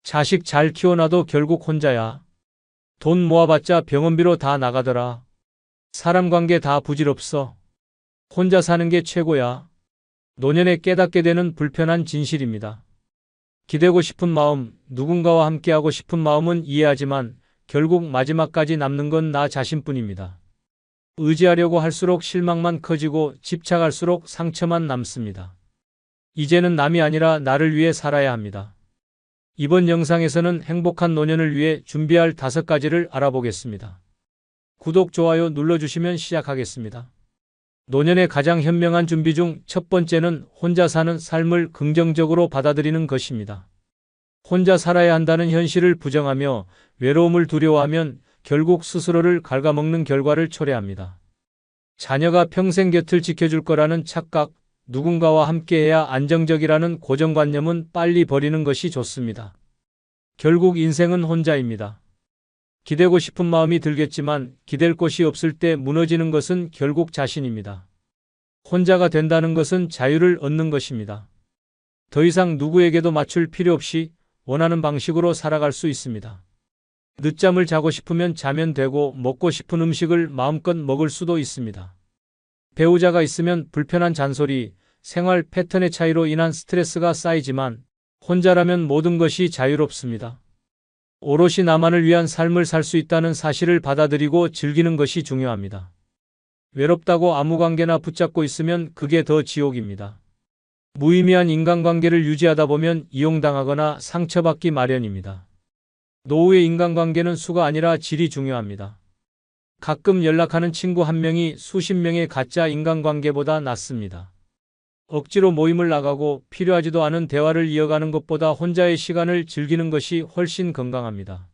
자식 잘 키워놔도 결국 혼자야. 돈 모아봤자 병원비로 다 나가더라. 사람 관계 다 부질없어. 혼자 사는 게 최고야. 노년에 깨닫게 되는 불편한 진실입니다. 기대고 싶은 마음, 누군가와 함께하고 싶은 마음은 이해하지만 결국 마지막까지 남는 건 나 자신뿐입니다. 의지하려고 할수록 실망만 커지고 집착할수록 상처만 남습니다. 이제는 남이 아니라 나를 위해 살아야 합니다. 이번 영상에서는 행복한 노년을 위해 준비할 5가지를 알아보겠습니다. 구독, 좋아요 눌러주시면 시작하겠습니다. 노년의 가장 현명한 준비 중 첫 번째는 혼자 사는 삶을 긍정적으로 받아들이는 것입니다. 혼자 살아야 한다는 현실을 부정하며 외로움을 두려워하면 결국 스스로를 갉아먹는 결과를 초래합니다. 자녀가 평생 곁을 지켜줄 거라는 착각, 누군가와 함께해야 안정적이라는 고정관념은 빨리 버리는 것이 좋습니다. 결국 인생은 혼자입니다. 기대고 싶은 마음이 들겠지만 기댈 곳이 없을 때 무너지는 것은 결국 자신입니다. 혼자가 된다는 것은 자유를 얻는 것입니다. 더 이상 누구에게도 맞출 필요 없이 원하는 방식으로 살아갈 수 있습니다. 늦잠을 자고 싶으면 자면 되고 먹고 싶은 음식을 마음껏 먹을 수도 있습니다. 배우자가 있으면 불편한 잔소리, 생활 패턴의 차이로 인한 스트레스가 쌓이지만 혼자라면 모든 것이 자유롭습니다. 오롯이 나만을 위한 삶을 살 수 있다는 사실을 받아들이고 즐기는 것이 중요합니다. 외롭다고 아무 관계나 붙잡고 있으면 그게 더 지옥입니다. 무의미한 인간관계를 유지하다 보면 이용당하거나 상처받기 마련입니다. 노후의 인간관계는 수가 아니라 질이 중요합니다. 가끔 연락하는 친구 한 명이 수십 명의 가짜 인간관계보다 낫습니다. 억지로 모임을 나가고 필요하지도 않은 대화를 이어가는 것보다 혼자의 시간을 즐기는 것이 훨씬 건강합니다.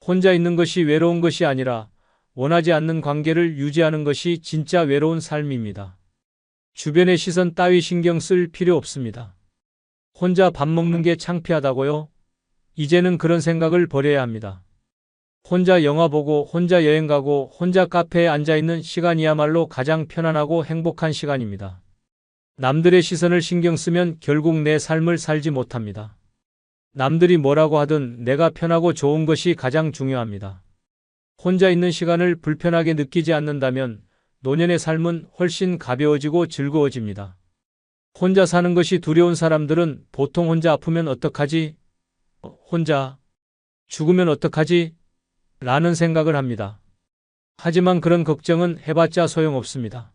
혼자 있는 것이 외로운 것이 아니라 원하지 않는 관계를 유지하는 것이 진짜 외로운 삶입니다. 주변의 시선 따위 신경 쓸 필요 없습니다. 혼자 밥 먹는 게 창피하다고요? 이제는 그런 생각을 버려야 합니다. 혼자 영화 보고 혼자 여행 가고 혼자 카페에 앉아있는 시간이야말로 가장 편안하고 행복한 시간입니다. 남들의 시선을 신경 쓰면 결국 내 삶을 살지 못합니다. 남들이 뭐라고 하든 내가 편하고 좋은 것이 가장 중요합니다. 혼자 있는 시간을 불편하게 느끼지 않는다면 노년의 삶은 훨씬 가벼워지고 즐거워집니다. 혼자 사는 것이 두려운 사람들은 보통 혼자 아프면 어떡하지? 혼자 죽으면 어떡하지? 라는 생각을 합니다. 하지만 그런 걱정은 해봤자 소용없습니다.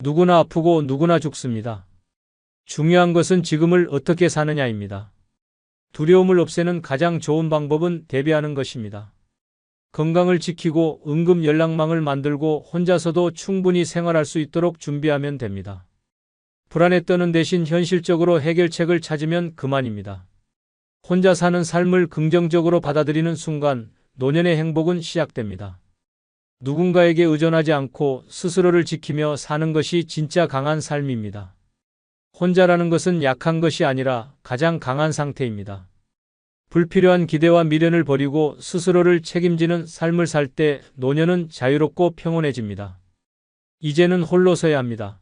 누구나 아프고 누구나 죽습니다. 중요한 것은 지금을 어떻게 사느냐입니다. 두려움을 없애는 가장 좋은 방법은 대비하는 것입니다. 건강을 지키고 응급 연락망을 만들고 혼자서도 충분히 생활할 수 있도록 준비하면 됩니다. 불안에 떠는 대신 현실적으로 해결책을 찾으면 그만입니다. 혼자 사는 삶을 긍정적으로 받아들이는 순간 노년의 행복은 시작됩니다. 누군가에게 의존하지 않고 스스로를 지키며 사는 것이 진짜 강한 삶입니다. 혼자라는 것은 약한 것이 아니라 가장 강한 상태입니다. 불필요한 기대와 미련을 버리고 스스로를 책임지는 삶을 살 때 노년은 자유롭고 평온해집니다. 이제는 홀로 서야 합니다.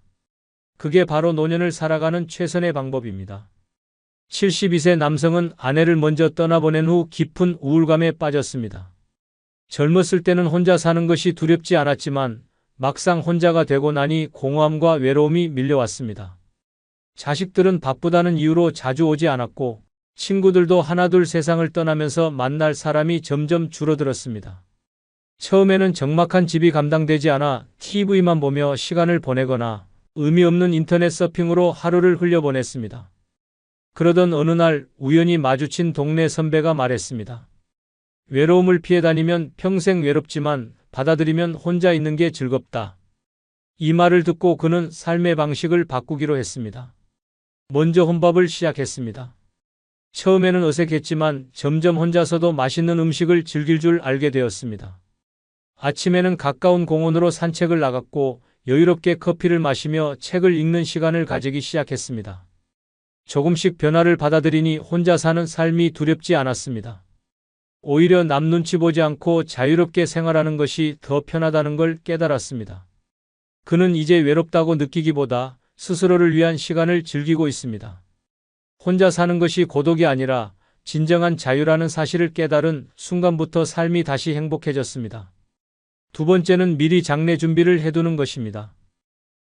그게 바로 노년을 살아가는 최선의 방법입니다. 72세 남성은 아내를 먼저 떠나보낸 후 깊은 우울감에 빠졌습니다. 젊었을 때는 혼자 사는 것이 두렵지 않았지만 막상 혼자가 되고 나니 공허함과 외로움이 밀려왔습니다. 자식들은 바쁘다는 이유로 자주 오지 않았고 친구들도 하나둘 세상을 떠나면서 만날 사람이 점점 줄어들었습니다. 처음에는 적막한 집이 감당되지 않아 TV만 보며 시간을 보내거나 의미 없는 인터넷 서핑으로 하루를 흘려보냈습니다. 그러던 어느 날 우연히 마주친 동네 선배가 말했습니다. 외로움을 피해 다니면 평생 외롭지만 받아들이면 혼자 있는 게 즐겁다. 이 말을 듣고 그는 삶의 방식을 바꾸기로 했습니다. 먼저 혼밥을 시작했습니다. 처음에는 어색했지만 점점 혼자서도 맛있는 음식을 즐길 줄 알게 되었습니다. 아침에는 가까운 공원으로 산책을 나갔고 여유롭게 커피를 마시며 책을 읽는 시간을 가지기 시작했습니다. 조금씩 변화를 받아들이니 혼자 사는 삶이 두렵지 않았습니다. 오히려 남 눈치 보지 않고 자유롭게 생활하는 것이 더 편하다는 걸 깨달았습니다. 그는 이제 외롭다고 느끼기보다 스스로를 위한 시간을 즐기고 있습니다. 혼자 사는 것이 고독이 아니라 진정한 자유라는 사실을 깨달은 순간부터 삶이 다시 행복해졌습니다. 두 번째는 미리 장래 준비를 해두는 것입니다.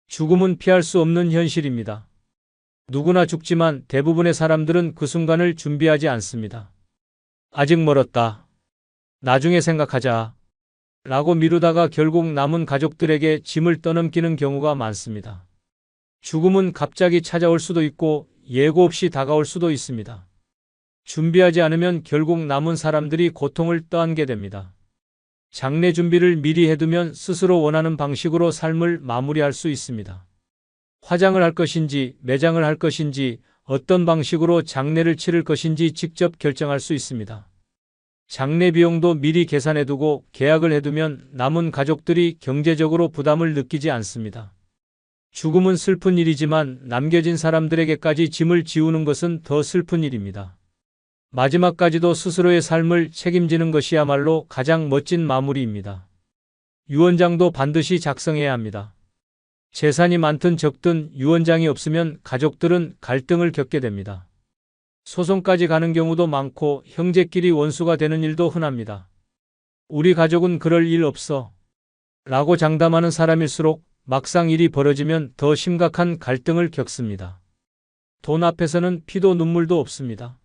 죽음은 피할 수 없는 현실입니다. 누구나 죽지만 대부분의 사람들은 그 순간을 준비하지 않습니다. 아직 멀었다. 나중에 생각하자. 라고 미루다가 결국 남은 가족들에게 짐을 떠넘기는 경우가 많습니다. 죽음은 갑자기 찾아올 수도 있고 예고 없이 다가올 수도 있습니다. 준비하지 않으면 결국 남은 사람들이 고통을 떠안게 됩니다. 장래 준비를 미리 해두면 스스로 원하는 방식으로 삶을 마무리할 수 있습니다. 화장을 할 것인지, 매장을 할 것인지, 어떤 방식으로 장례를 치를 것인지 직접 결정할 수 있습니다. 장례 비용도 미리 계산해두고 계약을 해두면 남은 가족들이 경제적으로 부담을 느끼지 않습니다. 죽음은 슬픈 일이지만 남겨진 사람들에게까지 짐을 지우는 것은 더 슬픈 일입니다. 마지막까지도 스스로의 삶을 책임지는 것이야말로 가장 멋진 마무리입니다. 유언장도 반드시 작성해야 합니다. 재산이 많든 적든 유언장이 없으면 가족들은 갈등을 겪게 됩니다. 소송까지 가는 경우도 많고 형제끼리 원수가 되는 일도 흔합니다. 우리 가족은 그럴 일 없어. 라고 장담하는 사람일수록 막상 일이 벌어지면 더 심각한 갈등을 겪습니다. 돈 앞에서는 피도 눈물도 없습니다.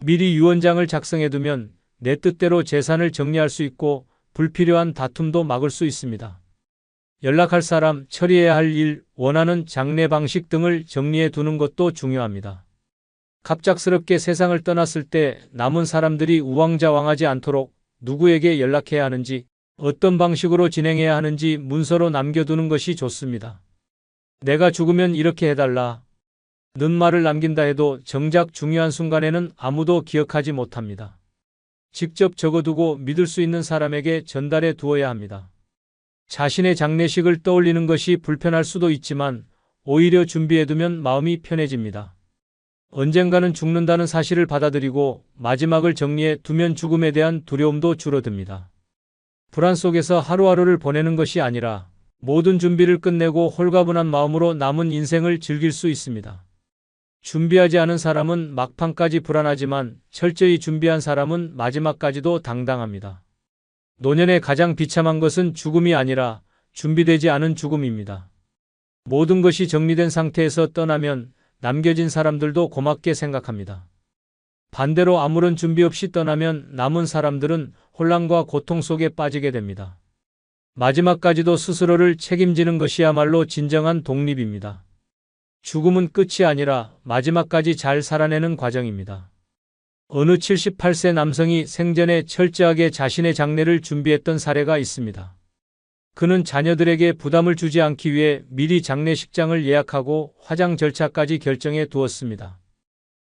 미리 유언장을 작성해두면 내 뜻대로 재산을 정리할 수 있고 불필요한 다툼도 막을 수 있습니다. 연락할 사람, 처리해야 할 일, 원하는 장례 방식 등을 정리해 두는 것도 중요합니다. 갑작스럽게 세상을 떠났을 때 남은 사람들이 우왕좌왕하지 않도록 누구에게 연락해야 하는지, 어떤 방식으로 진행해야 하는지 문서로 남겨두는 것이 좋습니다. 내가 죽으면 이렇게 해달라. 는 말을 남긴다 해도 정작 중요한 순간에는 아무도 기억하지 못합니다. 직접 적어두고 믿을 수 있는 사람에게 전달해 두어야 합니다. 자신의 장례식을 떠올리는 것이 불편할 수도 있지만 오히려 준비해두면 마음이 편해집니다. 언젠가는 죽는다는 사실을 받아들이고 마지막을 정리해 두면 죽음에 대한 두려움도 줄어듭니다. 불안 속에서 하루하루를 보내는 것이 아니라 모든 준비를 끝내고 홀가분한 마음으로 남은 인생을 즐길 수 있습니다. 준비하지 않은 사람은 막판까지 불안하지만 철저히 준비한 사람은 마지막까지도 당당합니다. 노년에 가장 비참한 것은 죽음이 아니라 준비되지 않은 죽음입니다. 모든 것이 정리된 상태에서 떠나면 남겨진 사람들도 고맙게 생각합니다. 반대로 아무런 준비 없이 떠나면 남은 사람들은 혼란과 고통 속에 빠지게 됩니다. 마지막까지도 스스로를 책임지는 것이야말로 진정한 독립입니다. 죽음은 끝이 아니라 마지막까지 잘 살아내는 과정입니다. 어느 78세 남성이 생전에 철저하게 자신의 장례를 준비했던 사례가 있습니다. 그는 자녀들에게 부담을 주지 않기 위해 미리 장례식장을 예약하고 화장 절차까지 결정해 두었습니다.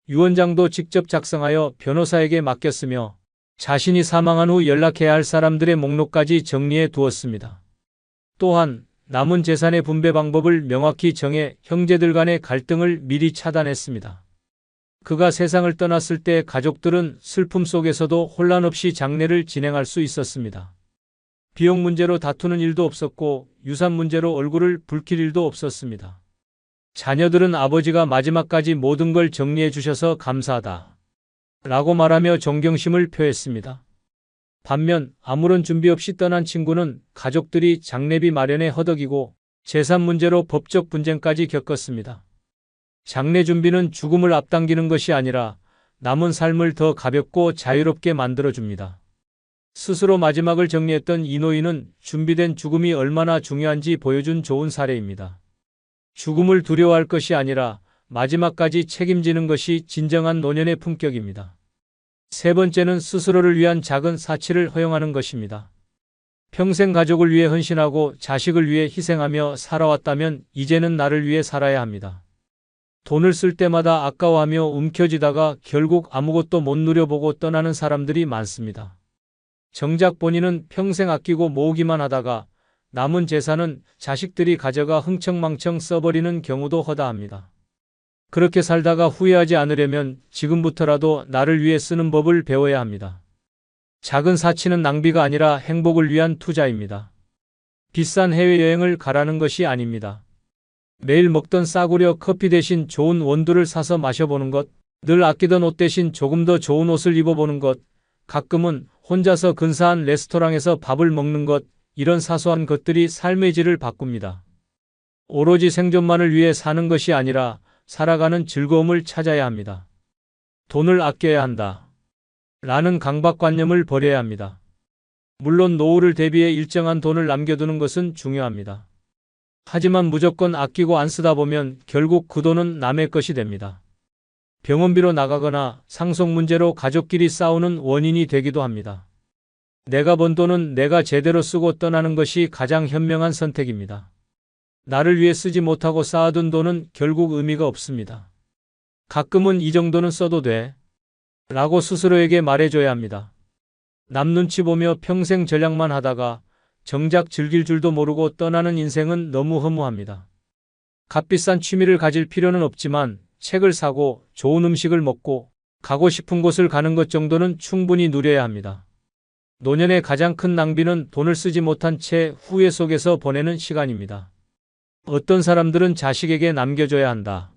유언장도 직접 작성하여 변호사에게 맡겼으며 자신이 사망한 후 연락해야 할 사람들의 목록까지 정리해 두었습니다. 또한 남은 재산의 분배 방법을 명확히 정해 형제들 간의 갈등을 미리 차단했습니다. 그가 세상을 떠났을 때 가족들은 슬픔 속에서도 혼란 없이 장례를 진행할 수 있었습니다. 비용 문제로 다투는 일도 없었고 유산 문제로 얼굴을 붉힐 일도 없었습니다. 자녀들은 아버지가 마지막까지 모든 걸 정리해 주셔서 감사하다. 라고 말하며 존경심을 표했습니다. 반면 아무런 준비 없이 떠난 친구는 가족들이 장례비 마련에 허덕이고 재산 문제로 법적 분쟁까지 겪었습니다. 장례 준비는 죽음을 앞당기는 것이 아니라 남은 삶을 더 가볍고 자유롭게 만들어줍니다. 스스로 마지막을 정리했던 이 노인은 준비된 죽음이 얼마나 중요한지 보여준 좋은 사례입니다. 죽음을 두려워할 것이 아니라 마지막까지 책임지는 것이 진정한 노년의 품격입니다. 세 번째는 스스로를 위한 작은 사치를 허용하는 것입니다. 평생 가족을 위해 헌신하고 자식을 위해 희생하며 살아왔다면 이제는 나를 위해 살아야 합니다. 돈을 쓸 때마다 아까워하며 움켜쥐다가 결국 아무것도 못 누려보고 떠나는 사람들이 많습니다. 정작 본인은 평생 아끼고 모으기만 하다가 남은 재산은 자식들이 가져가 흥청망청 써버리는 경우도 허다합니다. 그렇게 살다가 후회하지 않으려면 지금부터라도 나를 위해 쓰는 법을 배워야 합니다. 작은 사치는 낭비가 아니라 행복을 위한 투자입니다. 비싼 해외여행을 가라는 것이 아닙니다. 매일 먹던 싸구려 커피 대신 좋은 원두를 사서 마셔보는 것, 늘 아끼던 옷 대신 조금 더 좋은 옷을 입어보는 것, 가끔은 혼자서 근사한 레스토랑에서 밥을 먹는 것, 이런 사소한 것들이 삶의 질을 바꿉니다. 오로지 생존만을 위해 사는 것이 아니라 살아가는 즐거움을 찾아야 합니다. 돈을 아껴야 한다. 라는 강박관념을 버려야 합니다. 물론 노후를 대비해 일정한 돈을 남겨두는 것은 중요합니다. 하지만 무조건 아끼고 안 쓰다 보면 결국 그 돈은 남의 것이 됩니다. 병원비로 나가거나 상속 문제로 가족끼리 싸우는 원인이 되기도 합니다. 내가 번 돈은 내가 제대로 쓰고 떠나는 것이 가장 현명한 선택입니다. 나를 위해 쓰지 못하고 쌓아둔 돈은 결국 의미가 없습니다. 가끔은 이 정도는 써도 돼. 라고 스스로에게 말해줘야 합니다. 남 눈치 보며 평생 절약만 하다가 정작 즐길 줄도 모르고 떠나는 인생은 너무 허무합니다. 값비싼 취미를 가질 필요는 없지만 책을 사고 좋은 음식을 먹고 가고 싶은 곳을 가는 것 정도는 충분히 누려야 합니다. 노년의 가장 큰 낭비는 돈을 쓰지 못한 채 후회 속에서 보내는 시간입니다. 어떤 사람들은 자식에게 남겨줘야 한다.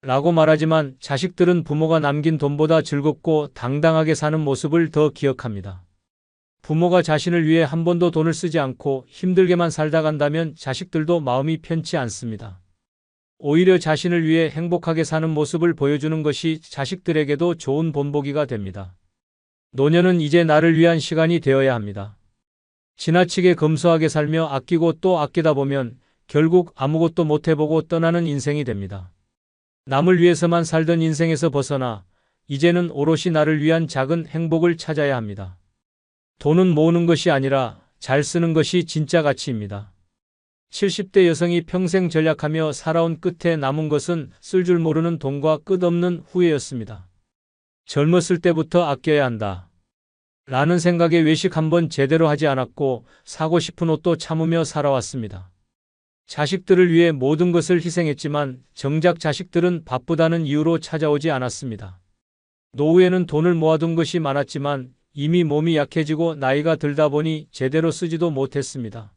라고 말하지만 자식들은 부모가 남긴 돈보다 즐겁고 당당하게 사는 모습을 더 기억합니다. 부모가 자신을 위해 한 번도 돈을 쓰지 않고 힘들게만 살다 간다면 자식들도 마음이 편치 않습니다. 오히려 자신을 위해 행복하게 사는 모습을 보여주는 것이 자식들에게도 좋은 본보기가 됩니다. 노년은 이제 나를 위한 시간이 되어야 합니다. 지나치게 검소하게 살며 아끼고 또 아끼다 보면 결국 아무것도 못해보고 떠나는 인생이 됩니다. 남을 위해서만 살던 인생에서 벗어나 이제는 오롯이 나를 위한 작은 행복을 찾아야 합니다. 돈은 모으는 것이 아니라 잘 쓰는 것이 진짜 가치입니다. 70대 여성이 평생 전략하며 살아온 끝에 남은 것은 쓸 줄 모르는 돈과 끝없는 후회였습니다. 젊었을 때부터 아껴야 한다. 라는 생각에 외식 한번 제대로 하지 않았고 사고 싶은 옷도 참으며 살아왔습니다. 자식들을 위해 모든 것을 희생했지만 정작 자식들은 바쁘다는 이유로 찾아오지 않았습니다. 노후에는 돈을 모아둔 것이 많았지만 이미 몸이 약해지고 나이가 들다 보니 제대로 쓰지도 못했습니다.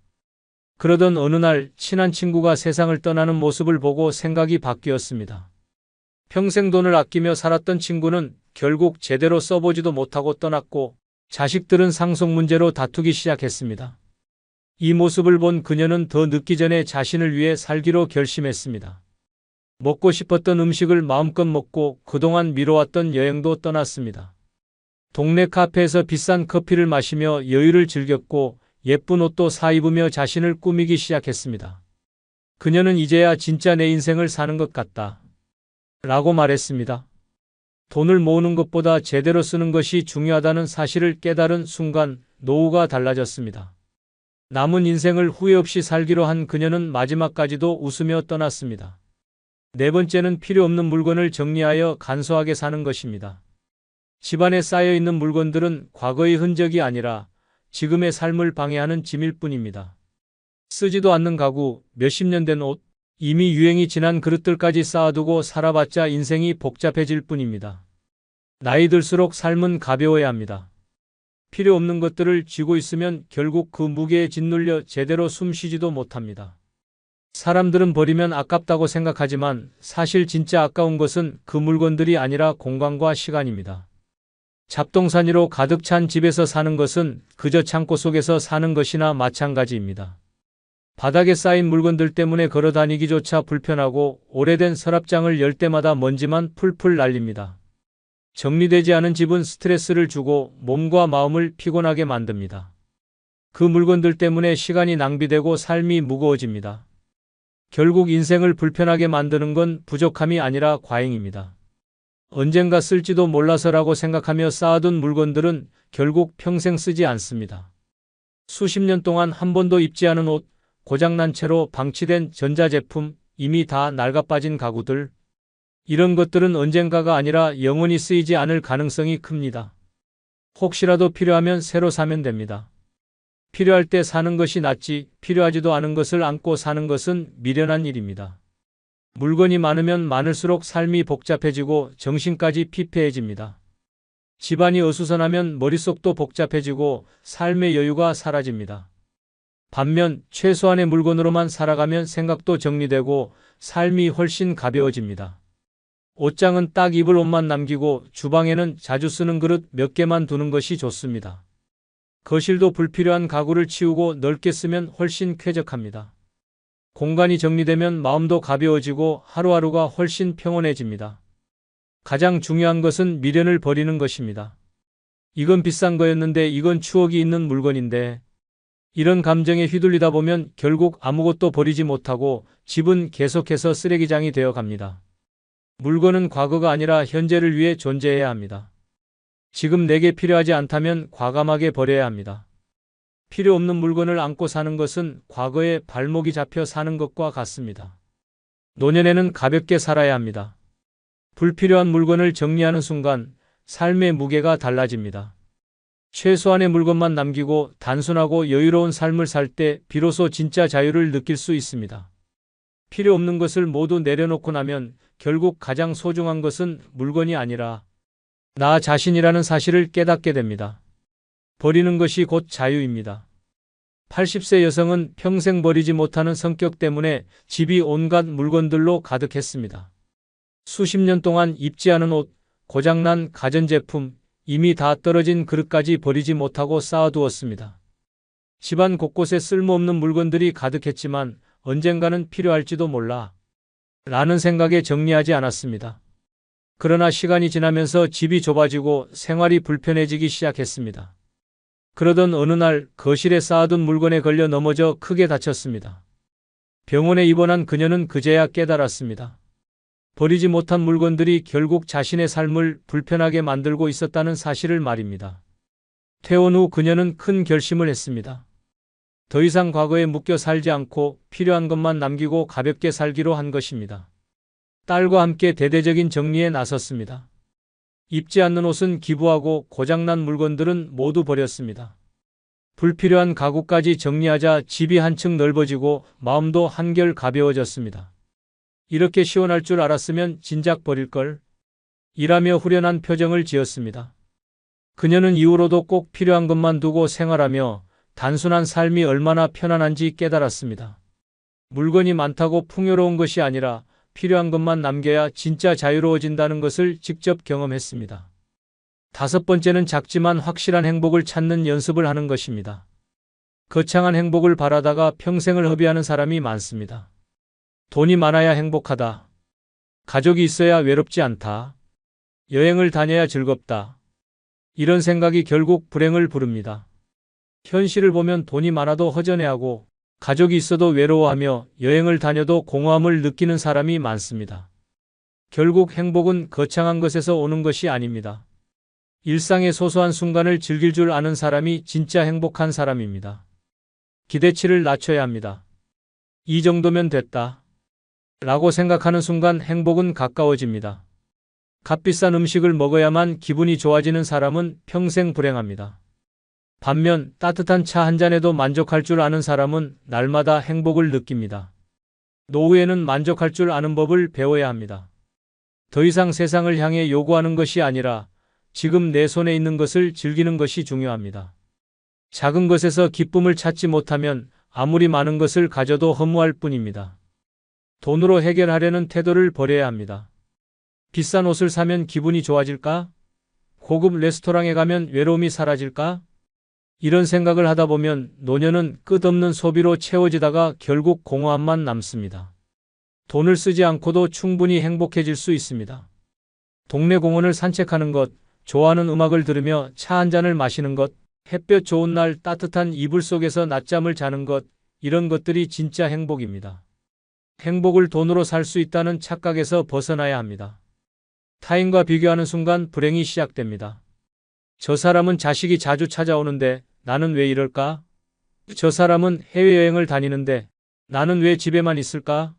그러던 어느 날 친한 친구가 세상을 떠나는 모습을 보고 생각이 바뀌었습니다. 평생 돈을 아끼며 살았던 친구는 결국 제대로 써보지도 못하고 떠났고 자식들은 상속 문제로 다투기 시작했습니다. 이 모습을 본 그녀는 더 늦기 전에 자신을 위해 살기로 결심했습니다. 먹고 싶었던 음식을 마음껏 먹고 그동안 미뤄왔던 여행도 떠났습니다. 동네 카페에서 비싼 커피를 마시며 여유를 즐겼고 예쁜 옷도 사 입으며 자신을 꾸미기 시작했습니다. 그녀는 이제야 진짜 내 인생을 사는 것 같다. 라고 말했습니다. 돈을 모으는 것보다 제대로 쓰는 것이 중요하다는 사실을 깨달은 순간 노후가 달라졌습니다. 남은 인생을 후회 없이 살기로 한 그녀는 마지막까지도 웃으며 떠났습니다. 네 번째는 필요 없는 물건을 정리하여 간소하게 사는 것입니다. 집안에 쌓여있는 물건들은 과거의 흔적이 아니라 지금의 삶을 방해하는 짐일 뿐입니다. 쓰지도 않는 가구, 몇십 년 된 옷, 이미 유행이 지난 그릇들까지 쌓아두고 살아봤자 인생이 복잡해질 뿐입니다. 나이 들수록 삶은 가벼워야 합니다. 필요 없는 것들을 쥐고 있으면 결국 그 무게에 짓눌려 제대로 숨 쉬지도 못합니다. 사람들은 버리면 아깝다고 생각하지만 사실 진짜 아까운 것은 그 물건들이 아니라 공간과 시간입니다. 잡동사니로 가득 찬 집에서 사는 것은 그저 창고 속에서 사는 것이나 마찬가지입니다. 바닥에 쌓인 물건들 때문에 걸어 다니기조차 불편하고 오래된 서랍장을 열 때마다 먼지만 풀풀 날립니다. 정리되지 않은 집은 스트레스를 주고 몸과 마음을 피곤하게 만듭니다. 그 물건들 때문에 시간이 낭비되고 삶이 무거워집니다. 결국 인생을 불편하게 만드는 건 부족함이 아니라 과잉입니다. 언젠가 쓸지도 몰라서라고 생각하며 쌓아둔 물건들은 결국 평생 쓰지 않습니다. 수십 년 동안 한 번도 입지 않은 옷, 고장난 채로 방치된 전자제품, 이미 다 낡아빠진 가구들, 이런 것들은 언젠가가 아니라 영원히 쓰이지 않을 가능성이 큽니다. 혹시라도 필요하면 새로 사면 됩니다. 필요할 때 사는 것이 낫지 필요하지도 않은 것을 안고 사는 것은 미련한 일입니다. 물건이 많으면 많을수록 삶이 복잡해지고 정신까지 피폐해집니다. 집안이 어수선하면 머릿속도 복잡해지고 삶의 여유가 사라집니다. 반면 최소한의 물건으로만 살아가면 생각도 정리되고 삶이 훨씬 가벼워집니다. 옷장은 딱 입을 옷만 남기고 주방에는 자주 쓰는 그릇 몇 개만 두는 것이 좋습니다. 거실도 불필요한 가구를 치우고 넓게 쓰면 훨씬 쾌적합니다. 공간이 정리되면 마음도 가벼워지고 하루하루가 훨씬 평온해집니다. 가장 중요한 것은 미련을 버리는 것입니다. 이건 비싼 거였는데 이건 추억이 있는 물건인데 이런 감정에 휘둘리다 보면 결국 아무것도 버리지 못하고 집은 계속해서 쓰레기장이 되어 갑니다. 물건은 과거가 아니라 현재를 위해 존재해야 합니다. 지금 내게 필요하지 않다면 과감하게 버려야 합니다. 필요 없는 물건을 안고 사는 것은 과거에 발목이 잡혀 사는 것과 같습니다. 노년에는 가볍게 살아야 합니다. 불필요한 물건을 정리하는 순간 삶의 무게가 달라집니다. 최소한의 물건만 남기고 단순하고 여유로운 삶을 살 때 비로소 진짜 자유를 느낄 수 있습니다. 필요 없는 것을 모두 내려놓고 나면 결국 가장 소중한 것은 물건이 아니라 나 자신이라는 사실을 깨닫게 됩니다. 버리는 것이 곧 자유입니다. 80세 여성은 평생 버리지 못하는 성격 때문에 집이 온갖 물건들로 가득했습니다. 수십 년 동안 입지 않은 옷, 고장난 가전제품, 이미 다 떨어진 그릇까지 버리지 못하고 쌓아두었습니다. 집안 곳곳에 쓸모없는 물건들이 가득했지만 언젠가는 필요할지도 몰라 라는 생각에 정리하지 않았습니다. 그러나 시간이 지나면서 집이 좁아지고 생활이 불편해지기 시작했습니다. 그러던 어느 날 거실에 쌓아둔 물건에 걸려 넘어져 크게 다쳤습니다. 병원에 입원한 그녀는 그제야 깨달았습니다. 버리지 못한 물건들이 결국 자신의 삶을 불편하게 만들고 있었다는 사실을 말입니다. 퇴원 후 그녀는 큰 결심을 했습니다. 더 이상 과거에 묶여 살지 않고 필요한 것만 남기고 가볍게 살기로 한 것입니다. 딸과 함께 대대적인 정리에 나섰습니다. 입지 않는 옷은 기부하고 고장난 물건들은 모두 버렸습니다. 불필요한 가구까지 정리하자 집이 한층 넓어지고 마음도 한결 가벼워졌습니다. 이렇게 시원할 줄 알았으면 진작 버릴걸. 일하며 후련한 표정을 지었습니다. 그녀는 이후로도 꼭 필요한 것만 두고 생활하며 단순한 삶이 얼마나 편안한지 깨달았습니다. 물건이 많다고 풍요로운 것이 아니라 필요한 것만 남겨야 진짜 자유로워진다는 것을 직접 경험했습니다. 5번째는 작지만 확실한 행복을 찾는 연습을 하는 것입니다. 거창한 행복을 바라다가 평생을 허비하는 사람이 많습니다. 돈이 많아야 행복하다. 가족이 있어야 외롭지 않다. 여행을 다녀야 즐겁다. 이런 생각이 결국 불행을 부릅니다. 현실을 보면 돈이 많아도 허전해하고 가족이 있어도 외로워하며 여행을 다녀도 공허함을 느끼는 사람이 많습니다. 결국 행복은 거창한 것에서 오는 것이 아닙니다. 일상의 소소한 순간을 즐길 줄 아는 사람이 진짜 행복한 사람입니다. 기대치를 낮춰야 합니다. 이 정도면 됐다. 라고 생각하는 순간 행복은 가까워집니다. 값비싼 음식을 먹어야만 기분이 좋아지는 사람은 평생 불행합니다. 반면 따뜻한 차 한 잔에도 만족할 줄 아는 사람은 날마다 행복을 느낍니다. 노후에는 만족할 줄 아는 법을 배워야 합니다. 더 이상 세상을 향해 요구하는 것이 아니라 지금 내 손에 있는 것을 즐기는 것이 중요합니다. 작은 것에서 기쁨을 찾지 못하면 아무리 많은 것을 가져도 허무할 뿐입니다. 돈으로 해결하려는 태도를 버려야 합니다. 비싼 옷을 사면 기분이 좋아질까? 고급 레스토랑에 가면 외로움이 사라질까? 이런 생각을 하다 보면 노년은 끝없는 소비로 채워지다가 결국 공허함만 남습니다. 돈을 쓰지 않고도 충분히 행복해질 수 있습니다. 동네 공원을 산책하는 것, 좋아하는 음악을 들으며 차 한 잔을 마시는 것, 햇볕 좋은 날 따뜻한 이불 속에서 낮잠을 자는 것, 이런 것들이 진짜 행복입니다. 행복을 돈으로 살 수 있다는 착각에서 벗어나야 합니다. 타인과 비교하는 순간 불행이 시작됩니다. 저 사람은 자식이 자주 찾아오는데 나는 왜 이럴까? 저 사람은 해외여행을 다니는데 나는 왜 집에만 있을까?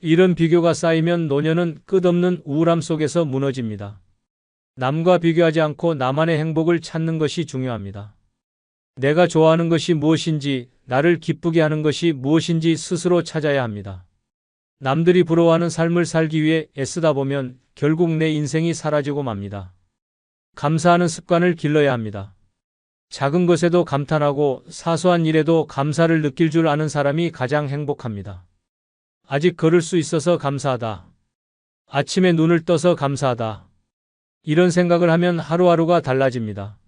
이런 비교가 쌓이면 노년은 끝없는 우울함 속에서 무너집니다. 남과 비교하지 않고 나만의 행복을 찾는 것이 중요합니다. 내가 좋아하는 것이 무엇인지, 나를 기쁘게 하는 것이 무엇인지 스스로 찾아야 합니다. 남들이 부러워하는 삶을 살기 위해 애쓰다 보면 결국 내 인생이 사라지고 맙니다. 감사하는 습관을 길러야 합니다. 작은 것에도 감탄하고 사소한 일에도 감사를 느낄 줄 아는 사람이 가장 행복합니다. 아직 걸을 수 있어서 감사하다. 아침에 눈을 떠서 감사하다. 이런 생각을 하면 하루하루가 달라집니다.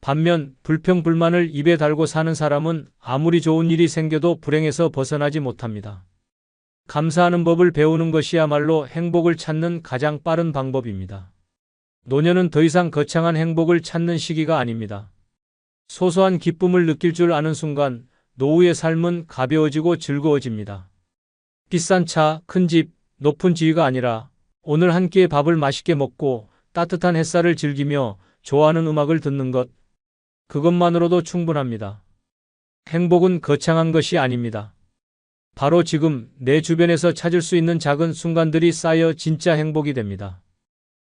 반면 불평 불만을 입에 달고 사는 사람은 아무리 좋은 일이 생겨도 불행에서 벗어나지 못합니다. 감사하는 법을 배우는 것이야말로 행복을 찾는 가장 빠른 방법입니다. 노년은 더 이상 거창한 행복을 찾는 시기가 아닙니다. 소소한 기쁨을 느낄 줄 아는 순간 노후의 삶은 가벼워지고 즐거워집니다. 비싼 차, 큰 집, 높은 지위가 아니라 오늘 한 끼의 밥을 맛있게 먹고 따뜻한 햇살을 즐기며 좋아하는 음악을 듣는 것, 그것만으로도 충분합니다. 행복은 거창한 것이 아닙니다. 바로 지금 내 주변에서 찾을 수 있는 작은 순간들이 쌓여 진짜 행복이 됩니다.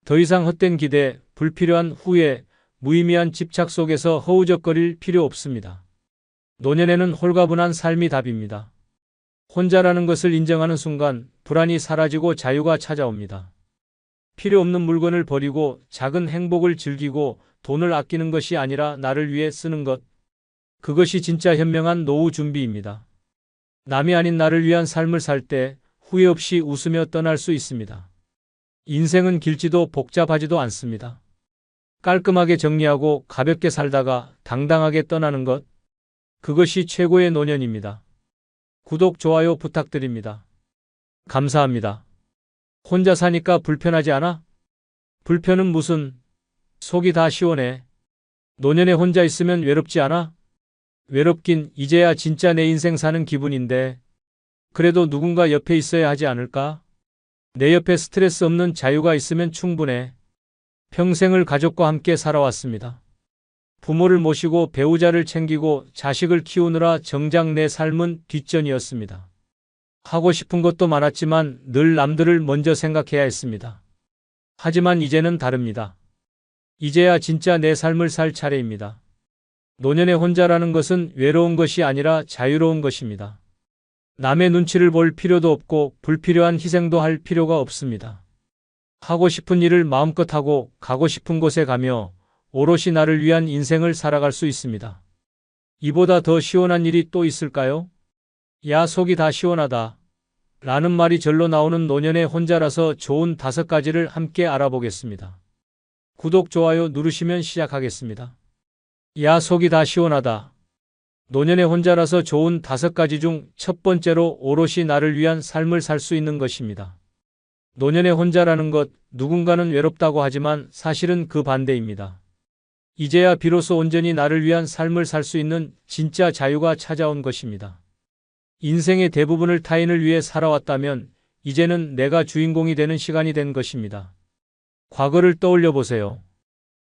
더 이상 헛된 기대, 불필요한 후회, 무의미한 집착 속에서 허우적거릴 필요 없습니다. 노년에는 홀가분한 삶이 답입니다. 혼자라는 것을 인정하는 순간 불안이 사라지고 자유가 찾아옵니다. 필요 없는 물건을 버리고 작은 행복을 즐기고 돈을 아끼는 것이 아니라 나를 위해 쓰는 것. 그것이 진짜 현명한 노후 준비입니다. 남이 아닌 나를 위한 삶을 살 때 후회 없이 웃으며 떠날 수 있습니다. 인생은 길지도 복잡하지도 않습니다. 깔끔하게 정리하고 가볍게 살다가 당당하게 떠나는 것. 그것이 최고의 노년입니다. 구독, 좋아요 부탁드립니다. 감사합니다. 혼자 사니까 불편하지 않아? 불편은 무슨? 속이 다 시원해. 노년에 혼자 있으면 외롭지 않아? 외롭긴 이제야 진짜 내 인생 사는 기분인데. 그래도 누군가 옆에 있어야 하지 않을까? 내 옆에 스트레스 없는 자유가 있으면 충분해. 평생을 가족과 함께 살아왔습니다. 부모를 모시고 배우자를 챙기고 자식을 키우느라 정작 내 삶은 뒷전이었습니다. 하고 싶은 것도 많았지만 늘 남들을 먼저 생각해야 했습니다. 하지만 이제는 다릅니다. 이제야 진짜 내 삶을 살 차례입니다. 노년에 혼자라는 것은 외로운 것이 아니라 자유로운 것입니다. 남의 눈치를 볼 필요도 없고 불필요한 희생도 할 필요가 없습니다. 하고 싶은 일을 마음껏 하고 가고 싶은 곳에 가며 오롯이 나를 위한 인생을 살아갈 수 있습니다. 이보다 더 시원한 일이 또 있을까요? 야, 속이 다 시원하다. 라는 말이 절로 나오는 노년에 혼자라서 좋은 5가지를 함께 알아보겠습니다. 구독, 좋아요 누르시면 시작하겠습니다. 야, 속이 다 시원하다. 노년에 혼자라서 좋은 5가지 중 첫 번째로 오롯이 나를 위한 삶을 살 수 있는 것입니다. 노년에 혼자라는 것, 누군가는 외롭다고 하지만 사실은 그 반대입니다. 이제야 비로소 온전히 나를 위한 삶을 살 수 있는 진짜 자유가 찾아온 것입니다. 인생의 대부분을 타인을 위해 살아왔다면 이제는 내가 주인공이 되는 시간이 된 것입니다. 과거를 떠올려 보세요.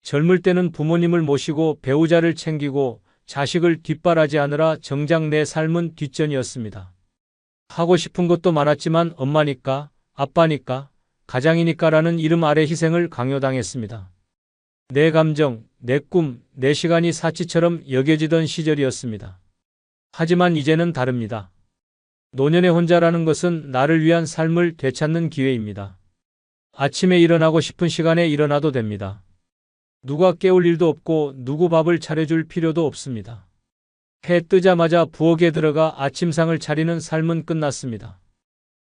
젊을 때는 부모님을 모시고 배우자를 챙기고 자식을 뒷바라지하느라 정작 내 삶은 뒷전이었습니다. 하고 싶은 것도 많았지만 엄마니까, 아빠니까, 가장이니까라는 이름 아래 희생을 강요당했습니다. 내 감정, 내 꿈, 내 시간이 사치처럼 여겨지던 시절이었습니다. 하지만 이제는 다릅니다. 노년에 혼자라는 것은 나를 위한 삶을 되찾는 기회입니다. 아침에 일어나고 싶은 시간에 일어나도 됩니다. 누가 깨울 일도 없고 누구 밥을 차려줄 필요도 없습니다. 해 뜨자마자 부엌에 들어가 아침상을 차리는 삶은 끝났습니다.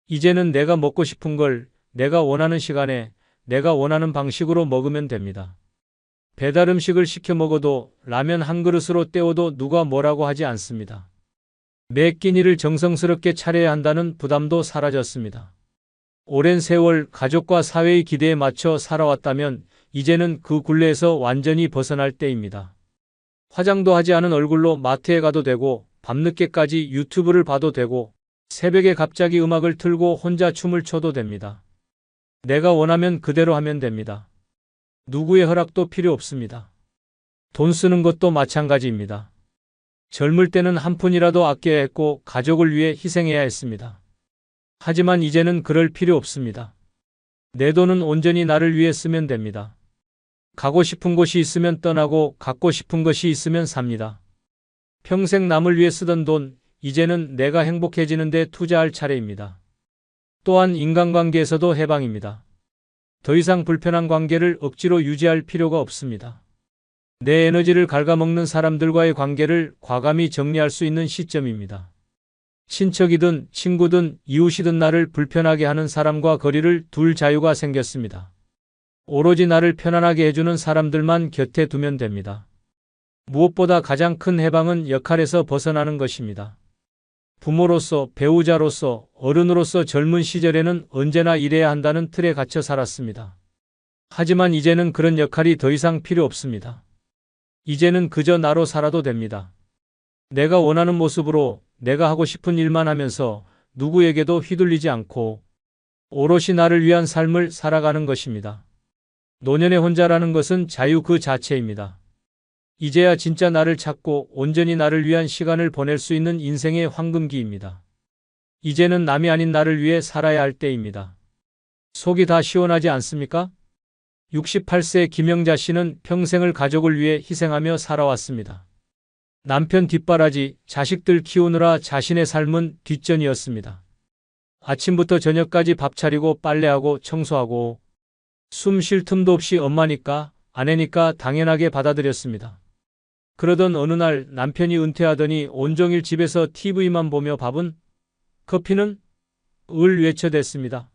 이제는 내가 먹고 싶은 걸 내가 원하는 시간에 내가 원하는 방식으로 먹으면 됩니다. 배달 음식을 시켜 먹어도 라면 한 그릇으로 때워도 누가 뭐라고 하지 않습니다. 매 끼니를 정성스럽게 차려야 한다는 부담도 사라졌습니다. 오랜 세월 가족과 사회의 기대에 맞춰 살아왔다면 이제는 그 굴레에서 완전히 벗어날 때입니다. 화장도 하지 않은 얼굴로 마트에 가도 되고 밤늦게까지 유튜브를 봐도 되고 새벽에 갑자기 음악을 틀고 혼자 춤을 춰도 됩니다. 내가 원하면 그대로 하면 됩니다. 누구의 허락도 필요 없습니다. 돈 쓰는 것도 마찬가지입니다. 젊을 때는 한 푼이라도 아껴야 했고 가족을 위해 희생해야 했습니다. 하지만 이제는 그럴 필요 없습니다. 내 돈은 온전히 나를 위해 쓰면 됩니다. 가고 싶은 곳이 있으면 떠나고 갖고 싶은 것이 있으면 삽니다. 평생 남을 위해 쓰던 돈, 이제는 내가 행복해지는 데 투자할 차례입니다. 또한 인간관계에서도 해방입니다. 더 이상 불편한 관계를 억지로 유지할 필요가 없습니다. 내 에너지를 갉아먹는 사람들과의 관계를 과감히 정리할 수 있는 시점입니다. 친척이든 친구든 이웃이든 나를 불편하게 하는 사람과 거리를 둘 자유가 생겼습니다. 오로지 나를 편안하게 해주는 사람들만 곁에 두면 됩니다. 무엇보다 가장 큰 해방은 역할에서 벗어나는 것입니다. 부모로서, 배우자로서, 어른으로서 젊은 시절에는 언제나 일해야 한다는 틀에 갇혀 살았습니다. 하지만 이제는 그런 역할이 더 이상 필요 없습니다. 이제는 그저 나로 살아도 됩니다. 내가 원하는 모습으로 내가 하고 싶은 일만 하면서 누구에게도 휘둘리지 않고 오롯이 나를 위한 삶을 살아가는 것입니다. 노년의 혼자라는 것은 자유 그 자체입니다. 이제야 진짜 나를 찾고 온전히 나를 위한 시간을 보낼 수 있는 인생의 황금기입니다. 이제는 남이 아닌 나를 위해 살아야 할 때입니다. 속이 다 시원하지 않습니까? 68세 김영자 씨는 평생을 가족을 위해 희생하며 살아왔습니다. 남편 뒷바라지, 자식들 키우느라 자신의 삶은 뒷전이었습니다. 아침부터 저녁까지 밥 차리고 빨래하고 청소하고 숨 쉴 틈도 없이 엄마니까 아내니까 당연하게 받아들였습니다. 그러던 어느 날 남편이 은퇴하더니 온종일 집에서 TV만 보며 밥은? 커피는? 을 외쳐댔습니다.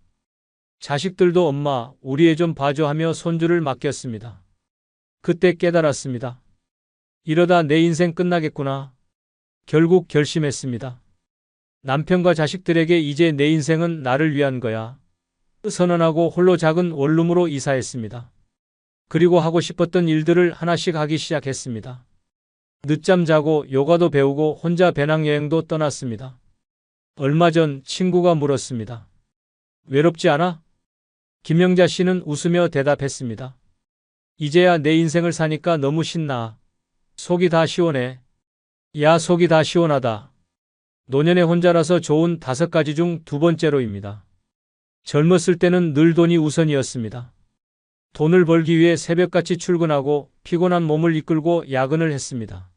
자식들도 엄마, 우리 애 좀 봐줘 하며 손주를 맡겼습니다. 그때 깨달았습니다. 이러다 내 인생 끝나겠구나. 결국 결심했습니다. 남편과 자식들에게 이제 내 인생은 나를 위한 거야. 선언하고 홀로 작은 원룸으로 이사했습니다. 그리고 하고 싶었던 일들을 하나씩 하기 시작했습니다. 늦잠 자고 요가도 배우고 혼자 배낭여행도 떠났습니다. 얼마 전 친구가 물었습니다. 외롭지 않아? 김영자 씨는 웃으며 대답했습니다. 이제야 내 인생을 사니까 너무 신나. 속이 다 시원해. 야, 속이 다 시원하다. 노년의 혼자라서 좋은 5가지 중 2번째로입니다. 젊었을 때는 늘 돈이 우선이었습니다. 돈을 벌기 위해 새벽같이 출근하고 피곤한 몸을 이끌고 야근을 했습니다.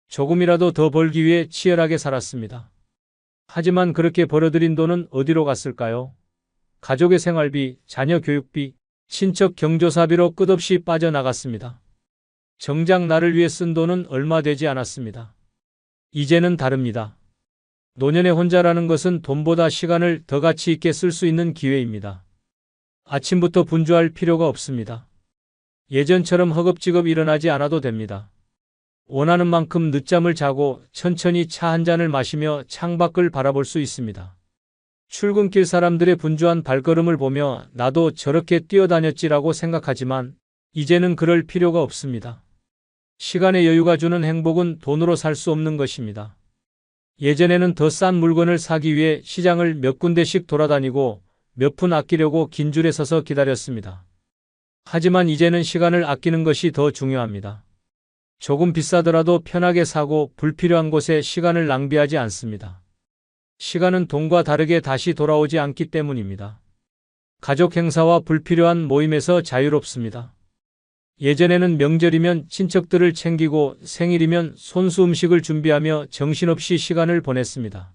조금이라도 더 벌기 위해 치열하게 살았습니다. 하지만 그렇게 벌어들인 돈은 어디로 갔을까요? 가족의 생활비, 자녀 교육비, 친척 경조사비로 끝없이 빠져나갔습니다. 정작 나를 위해 쓴 돈은 얼마 되지 않았습니다. 이제는 다릅니다. 노년의 혼자라는 것은 돈보다 시간을 더 가치 있게 쓸 수 있는 기회입니다. 아침부터 분주할 필요가 없습니다. 예전처럼 허겁지겁 일어나지 않아도 됩니다. 원하는 만큼 늦잠을 자고 천천히 차 한 잔을 마시며 창밖을 바라볼 수 있습니다. 출근길 사람들의 분주한 발걸음을 보며 나도 저렇게 뛰어다녔지라고 생각하지만 이제는 그럴 필요가 없습니다. 시간의 여유가 주는 행복은 돈으로 살 수 없는 것입니다. 예전에는 더 싼 물건을 사기 위해 시장을 몇 군데씩 돌아다니고 몇 푼 아끼려고 긴 줄에 서서 기다렸습니다. 하지만 이제는 시간을 아끼는 것이 더 중요합니다. 조금 비싸더라도 편하게 사고 불필요한 곳에 시간을 낭비하지 않습니다. 시간은 돈과 다르게 다시 돌아오지 않기 때문입니다. 가족 행사와 불필요한 모임에서 자유롭습니다. 예전에는 명절이면 친척들을 챙기고 생일이면 손수 음식을 준비하며 정신없이 시간을 보냈습니다.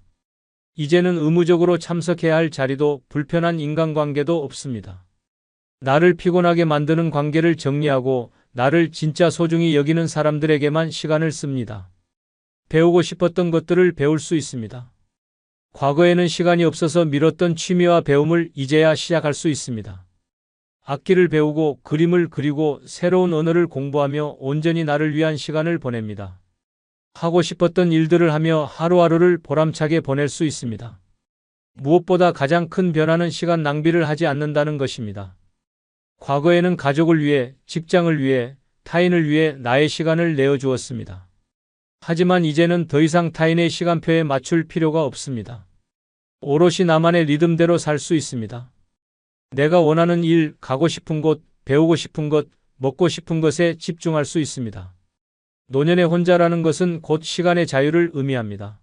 이제는 의무적으로 참석해야 할 자리도 불편한 인간관계도 없습니다. 나를 피곤하게 만드는 관계를 정리하고 나를 진짜 소중히 여기는 사람들에게만 시간을 씁니다. 배우고 싶었던 것들을 배울 수 있습니다. 과거에는 시간이 없어서 미뤘던 취미와 배움을 이제야 시작할 수 있습니다. 악기를 배우고 그림을 그리고 새로운 언어를 공부하며 온전히 나를 위한 시간을 보냅니다. 하고 싶었던 일들을 하며 하루하루를 보람차게 보낼 수 있습니다. 무엇보다 가장 큰 변화는 시간 낭비를 하지 않는다는 것입니다. 과거에는 가족을 위해, 직장을 위해, 타인을 위해 나의 시간을 내어주었습니다. 하지만 이제는 더 이상 타인의 시간표에 맞출 필요가 없습니다. 오롯이 나만의 리듬대로 살 수 있습니다. 내가 원하는 일, 가고 싶은 곳, 배우고 싶은 것, 먹고 싶은 것에 집중할 수 있습니다. 노년의 혼자라는 것은 곧 시간의 자유를 의미합니다.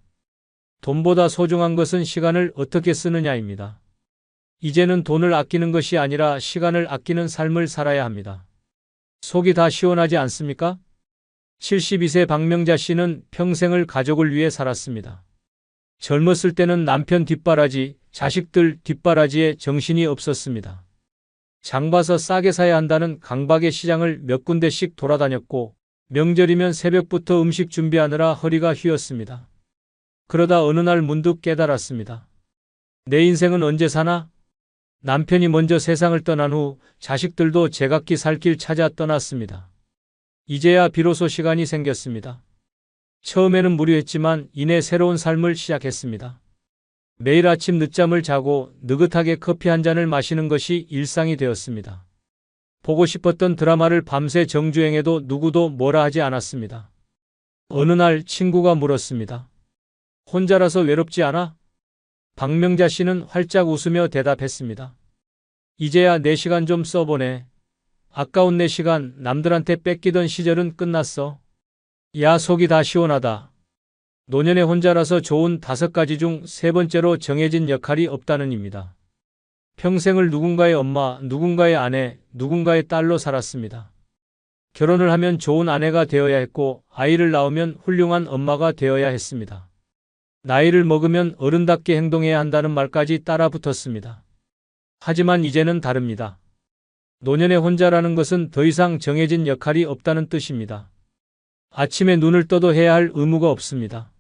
돈보다 소중한 것은 시간을 어떻게 쓰느냐입니다. 이제는 돈을 아끼는 것이 아니라 시간을 아끼는 삶을 살아야 합니다. 속이 다 시원하지 않습니까? 72세 박명자 씨는 평생을 가족을 위해 살았습니다. 젊었을 때는 남편 뒷바라지, 자식들 뒷바라지에 정신이 없었습니다. 장 봐서 싸게 사야 한다는 강박의 시장을 몇 군데씩 돌아다녔고 명절이면 새벽부터 음식 준비하느라 허리가 휘었습니다. 그러다 어느 날 문득 깨달았습니다. 내 인생은 언제 사나? 남편이 먼저 세상을 떠난 후 자식들도 제각기 살 길 찾아 떠났습니다. 이제야 비로소 시간이 생겼습니다. 처음에는 무료했지만 이내 새로운 삶을 시작했습니다. 매일 아침 늦잠을 자고 느긋하게 커피 한 잔을 마시는 것이 일상이 되었습니다. 보고 싶었던 드라마를 밤새 정주행해도 누구도 뭐라 하지 않았습니다. 어느 날 친구가 물었습니다. 혼자라서 외롭지 않아? 박명자 씨는 활짝 웃으며 대답했습니다. 이제야 내 시간 좀 써보네. 아까운 내 시간 남들한테 뺏기던 시절은 끝났어. 야, 속이 다 시원하다. 노년에 혼자라서 좋은 5가지 중 3번째로 정해진 역할이 없다는 입니다. 평생을 누군가의 엄마, 누군가의 아내, 누군가의 딸로 살았습니다. 결혼을 하면 좋은 아내가 되어야 했고 아이를 낳으면 훌륭한 엄마가 되어야 했습니다. 나이를 먹으면 어른답게 행동해야 한다는 말까지 따라 붙었습니다. 하지만 이제는 다릅니다. 노년에 혼자라는 것은 더 이상 정해진 역할이 없다는 뜻입니다. 아침에 눈을 떠도 해야 할 의무가 없습니다.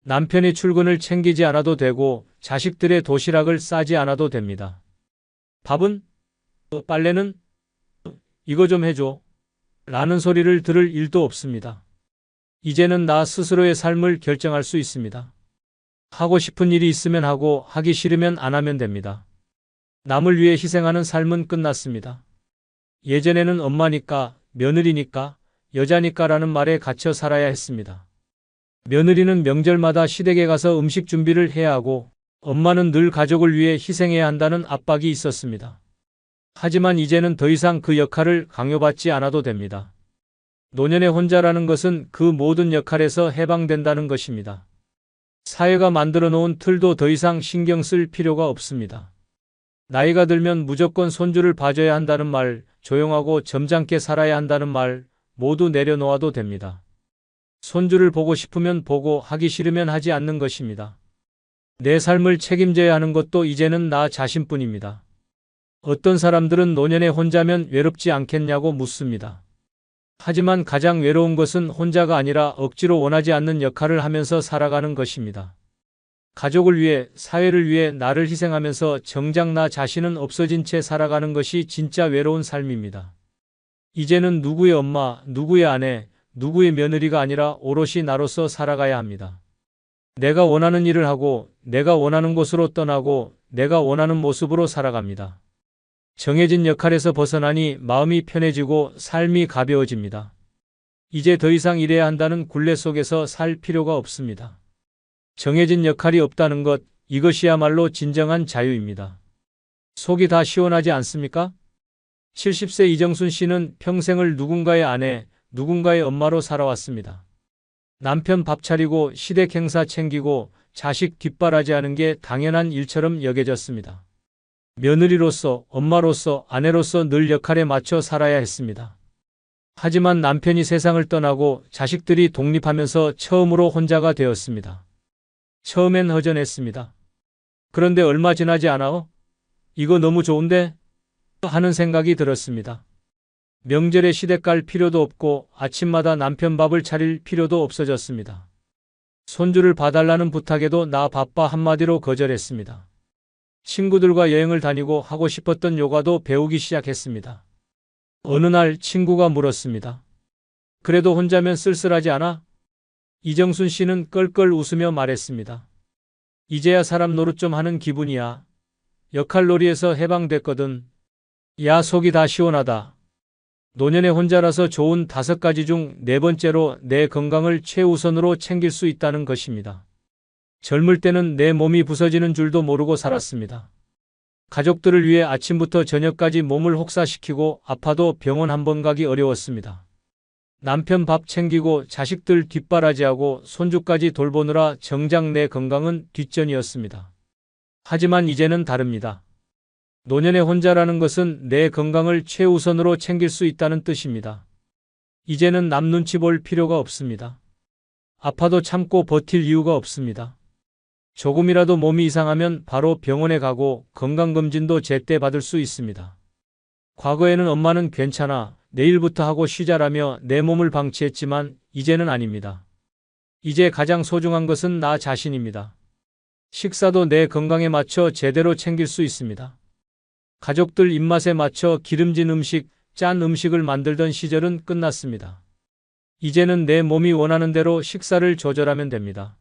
남편의 출근을 챙기지 않아도 되고 자식들의 도시락을 싸지 않아도 됩니다. 밥은? 빨래는? 이거 좀 해줘. 라는 소리를 들을 일도 없습니다. 이제는 나 스스로의 삶을 결정할 수 있습니다. 하고 싶은 일이 있으면 하고 하기 싫으면 안 하면 됩니다. 남을 위해 희생하는 삶은 끝났습니다. 예전에는 엄마니까, 며느리니까, 여자니까라는 말에 갇혀 살아야 했습니다. 며느리는 명절마다 시댁에 가서 음식 준비를 해야 하고 엄마는 늘 가족을 위해 희생해야 한다는 압박이 있었습니다. 하지만 이제는 더 이상 그 역할을 강요받지 않아도 됩니다. 노년의 혼자라는 것은 그 모든 역할에서 해방된다는 것입니다. 사회가 만들어 놓은 틀도 더 이상 신경 쓸 필요가 없습니다. 나이가 들면 무조건 손주를 봐줘야 한다는 말, 조용하고 점잖게 살아야 한다는 말 모두 내려놓아도 됩니다. 손주를 보고 싶으면 보고 하기 싫으면 하지 않는 것입니다. 내 삶을 책임져야 하는 것도 이제는 나 자신뿐입니다. 어떤 사람들은 노년에 혼자면 외롭지 않겠냐고 묻습니다. 하지만 가장 외로운 것은 혼자가 아니라 억지로 원하지 않는 역할을 하면서 살아가는 것입니다. 가족을 위해, 사회를 위해 나를 희생하면서 정작 나 자신은 없어진 채 살아가는 것이 진짜 외로운 삶입니다. 이제는 누구의 엄마, 누구의 아내, 누구의 며느리가 아니라 오롯이 나로서 살아가야 합니다. 내가 원하는 일을 하고, 내가 원하는 곳으로 떠나고, 내가 원하는 모습으로 살아갑니다. 정해진 역할에서 벗어나니 마음이 편해지고 삶이 가벼워집니다. 이제 더 이상 일해야 한다는 굴레 속에서 살 필요가 없습니다. 정해진 역할이 없다는 것, 이것이야말로 진정한 자유입니다. 속이 다 시원하지 않습니까? 70세 이정순 씨는 평생을 누군가의 아내, 누군가의 엄마로 살아왔습니다. 남편 밥 차리고 시댁 행사 챙기고 자식 뒷바라지하는 게 당연한 일처럼 여겨졌습니다. 며느리로서, 엄마로서, 아내로서 늘 역할에 맞춰 살아야 했습니다. 하지만 남편이 세상을 떠나고 자식들이 독립하면서 처음으로 혼자가 되었습니다. 처음엔 허전했습니다. 그런데 얼마 지나지 않아 이거 너무 좋은데? 하는 생각이 들었습니다. 명절에 시댁 갈 필요도 없고 아침마다 남편 밥을 차릴 필요도 없어졌습니다. 손주를 봐달라는 부탁에도 나 바빠 한마디로 거절했습니다. 친구들과 여행을 다니고 하고 싶었던 요가도 배우기 시작했습니다. 어느 날 친구가 물었습니다. 그래도 혼자면 쓸쓸하지 않아? 이정순 씨는 껄껄 웃으며 말했습니다. 이제야 사람 노릇 좀 하는 기분이야. 역할놀이에서 해방됐거든. 야, 속이 다 시원하다. 노년에 혼자라서 좋은 5가지 중 4번째로 내 건강을 최우선으로 챙길 수 있다는 것입니다. 젊을 때는 내 몸이 부서지는 줄도 모르고 살았습니다. 가족들을 위해 아침부터 저녁까지 몸을 혹사시키고 아파도 병원 한 번 가기 어려웠습니다. 남편 밥 챙기고 자식들 뒷바라지하고 손주까지 돌보느라 정작 내 건강은 뒷전이었습니다. 하지만 이제는 다릅니다. 노년에 혼자라는 것은 내 건강을 최우선으로 챙길 수 있다는 뜻입니다. 이제는 남 눈치 볼 필요가 없습니다. 아파도 참고 버틸 이유가 없습니다. 조금이라도 몸이 이상하면 바로 병원에 가고 건강검진도 제때 받을 수 있습니다. 과거에는 엄마는 괜찮아, 내일부터 하고 쉬자라며 내 몸을 방치했지만 이제는 아닙니다. 이제 가장 소중한 것은 나 자신입니다. 식사도 내 건강에 맞춰 제대로 챙길 수 있습니다. 가족들 입맛에 맞춰 기름진 음식, 짠 음식을 만들던 시절은 끝났습니다. 이제는 내 몸이 원하는 대로 식사를 조절하면 됩니다.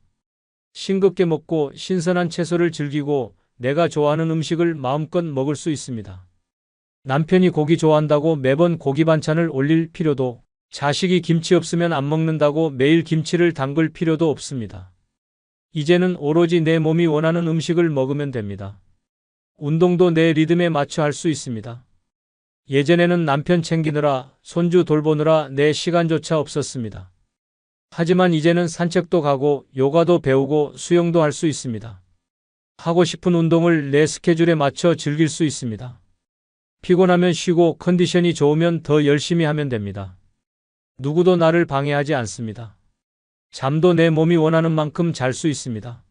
싱겁게 먹고 신선한 채소를 즐기고 내가 좋아하는 음식을 마음껏 먹을 수 있습니다. 남편이 고기 좋아한다고 매번 고기 반찬을 올릴 필요도, 자식이 김치 없으면 안 먹는다고 매일 김치를 담글 필요도 없습니다. 이제는 오로지 내 몸이 원하는 음식을 먹으면 됩니다. 운동도 내 리듬에 맞춰 할 수 있습니다. 예전에는 남편 챙기느라, 손주 돌보느라 내 시간조차 없었습니다. 하지만 이제는 산책도 가고 요가도 배우고 수영도 할 수 있습니다. 하고 싶은 운동을 내 스케줄에 맞춰 즐길 수 있습니다. 피곤하면 쉬고 컨디션이 좋으면 더 열심히 하면 됩니다. 누구도 나를 방해하지 않습니다. 잠도 내 몸이 원하는 만큼 잘 수 있습니다.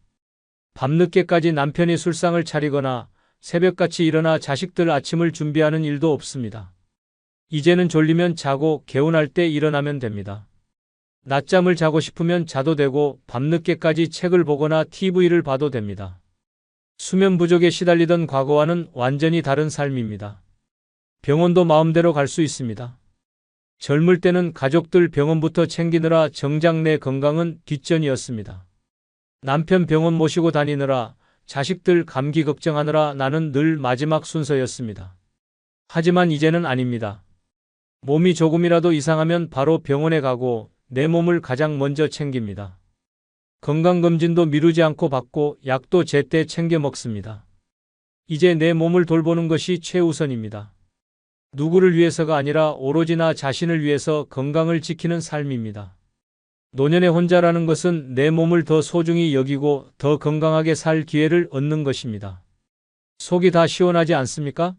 밤늦게까지 남편이 술상을 차리거나 새벽같이 일어나 자식들 아침을 준비하는 일도 없습니다. 이제는 졸리면 자고 개운할 때 일어나면 됩니다. 낮잠을 자고 싶으면 자도 되고 밤늦게까지 책을 보거나 TV를 봐도 됩니다. 수면 부족에 시달리던 과거와는 완전히 다른 삶입니다. 병원도 마음대로 갈 수 있습니다. 젊을 때는 가족들 병원부터 챙기느라 정작 내 건강은 뒷전이었습니다. 남편 병원 모시고 다니느라, 자식들 감기 걱정하느라 나는 늘 마지막 순서였습니다. 하지만 이제는 아닙니다. 몸이 조금이라도 이상하면 바로 병원에 가고 내 몸을 가장 먼저 챙깁니다. 건강검진도 미루지 않고 받고 약도 제때 챙겨 먹습니다. 이제 내 몸을 돌보는 것이 최우선입니다. 누구를 위해서가 아니라 오로지 나 자신을 위해서 건강을 지키는 삶입니다. 노년의 혼자라는 것은 내 몸을 더 소중히 여기고 더 건강하게 살 기회를 얻는 것입니다. 속이 다 시원하지 않습니까?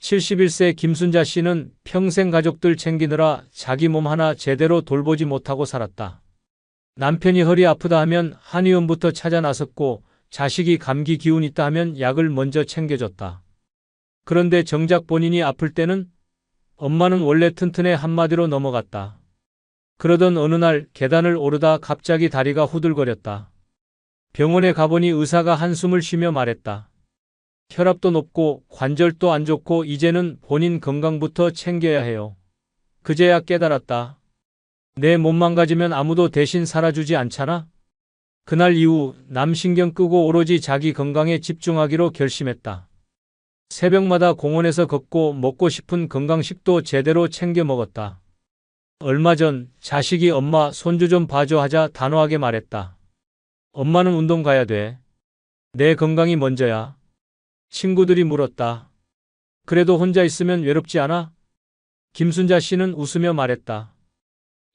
71세 김순자 씨는 평생 가족들 챙기느라 자기 몸 하나 제대로 돌보지 못하고 살았다. 남편이 허리 아프다 하면 한의원부터 찾아 나섰고 자식이 감기 기운 있다 하면 약을 먼저 챙겨줬다. 그런데 정작 본인이 아플 때는 엄마는 원래 튼튼해 한마디로 넘어갔다. 그러던 어느 날 계단을 오르다 갑자기 다리가 후들거렸다. 병원에 가보니 의사가 한숨을 쉬며 말했다. 혈압도 높고 관절도 안 좋고 이제는 본인 건강부터 챙겨야 해요. 그제야 깨달았다. 내 몸 망가지면 아무도 대신 살아주지 않잖아? 그날 이후 남 신경 끄고 오로지 자기 건강에 집중하기로 결심했다. 새벽마다 공원에서 걷고 먹고 싶은 건강식도 제대로 챙겨 먹었다. 얼마 전 자식이 엄마 손주 좀 봐줘 하자 단호하게 말했다. 엄마는 운동 가야 돼. 내 건강이 먼저야. 친구들이 물었다. 그래도 혼자 있으면 외롭지 않아? 김순자 씨는 웃으며 말했다.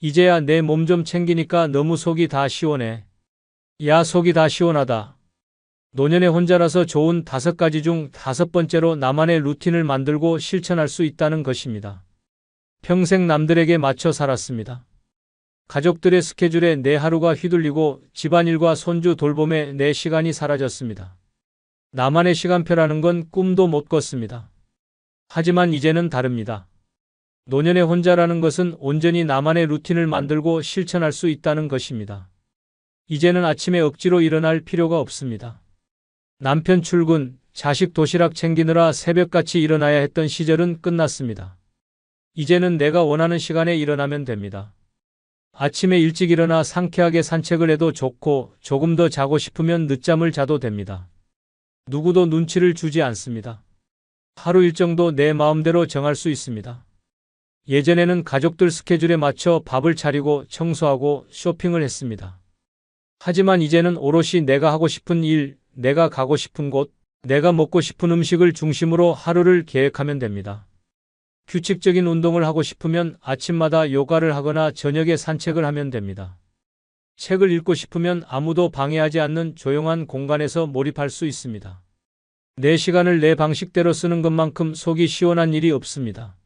이제야 내 몸 좀 챙기니까 너무 속이 다 시원해. 야, 속이 다 시원하다. 노년의 혼자라서 좋은 5가지 중 5번째로 나만의 루틴을 만들고 실천할 수 있다는 것입니다. 평생 남들에게 맞춰 살았습니다. 가족들의 스케줄에 내 하루가 휘둘리고 집안일과 손주 돌봄에 내 시간이 사라졌습니다. 나만의 시간표라는 건 꿈도 못 꿨습니다. 하지만 이제는 다릅니다. 노년의 혼자라는 것은 온전히 나만의 루틴을 만들고 실천할 수 있다는 것입니다. 이제는 아침에 억지로 일어날 필요가 없습니다. 남편 출근, 자식 도시락 챙기느라 새벽같이 일어나야 했던 시절은 끝났습니다. 이제는 내가 원하는 시간에 일어나면 됩니다. 아침에 일찍 일어나 상쾌하게 산책을 해도 좋고 조금 더 자고 싶으면 늦잠을 자도 됩니다. 누구도 눈치를 주지 않습니다. 하루 일정도 내 마음대로 정할 수 있습니다. 예전에는 가족들 스케줄에 맞춰 밥을 차리고 청소하고 쇼핑을 했습니다. 하지만 이제는 오롯이 내가 하고 싶은 일, 내가 가고 싶은 곳, 내가 먹고 싶은 음식을 중심으로 하루를 계획하면 됩니다. 규칙적인 운동을 하고 싶으면 아침마다 요가를 하거나 저녁에 산책을 하면 됩니다. 책을 읽고 싶으면 아무도 방해하지 않는 조용한 공간에서 몰입할 수 있습니다. 내 시간을 내 방식대로 쓰는 것만큼 속이 시원한 일이 없습니다.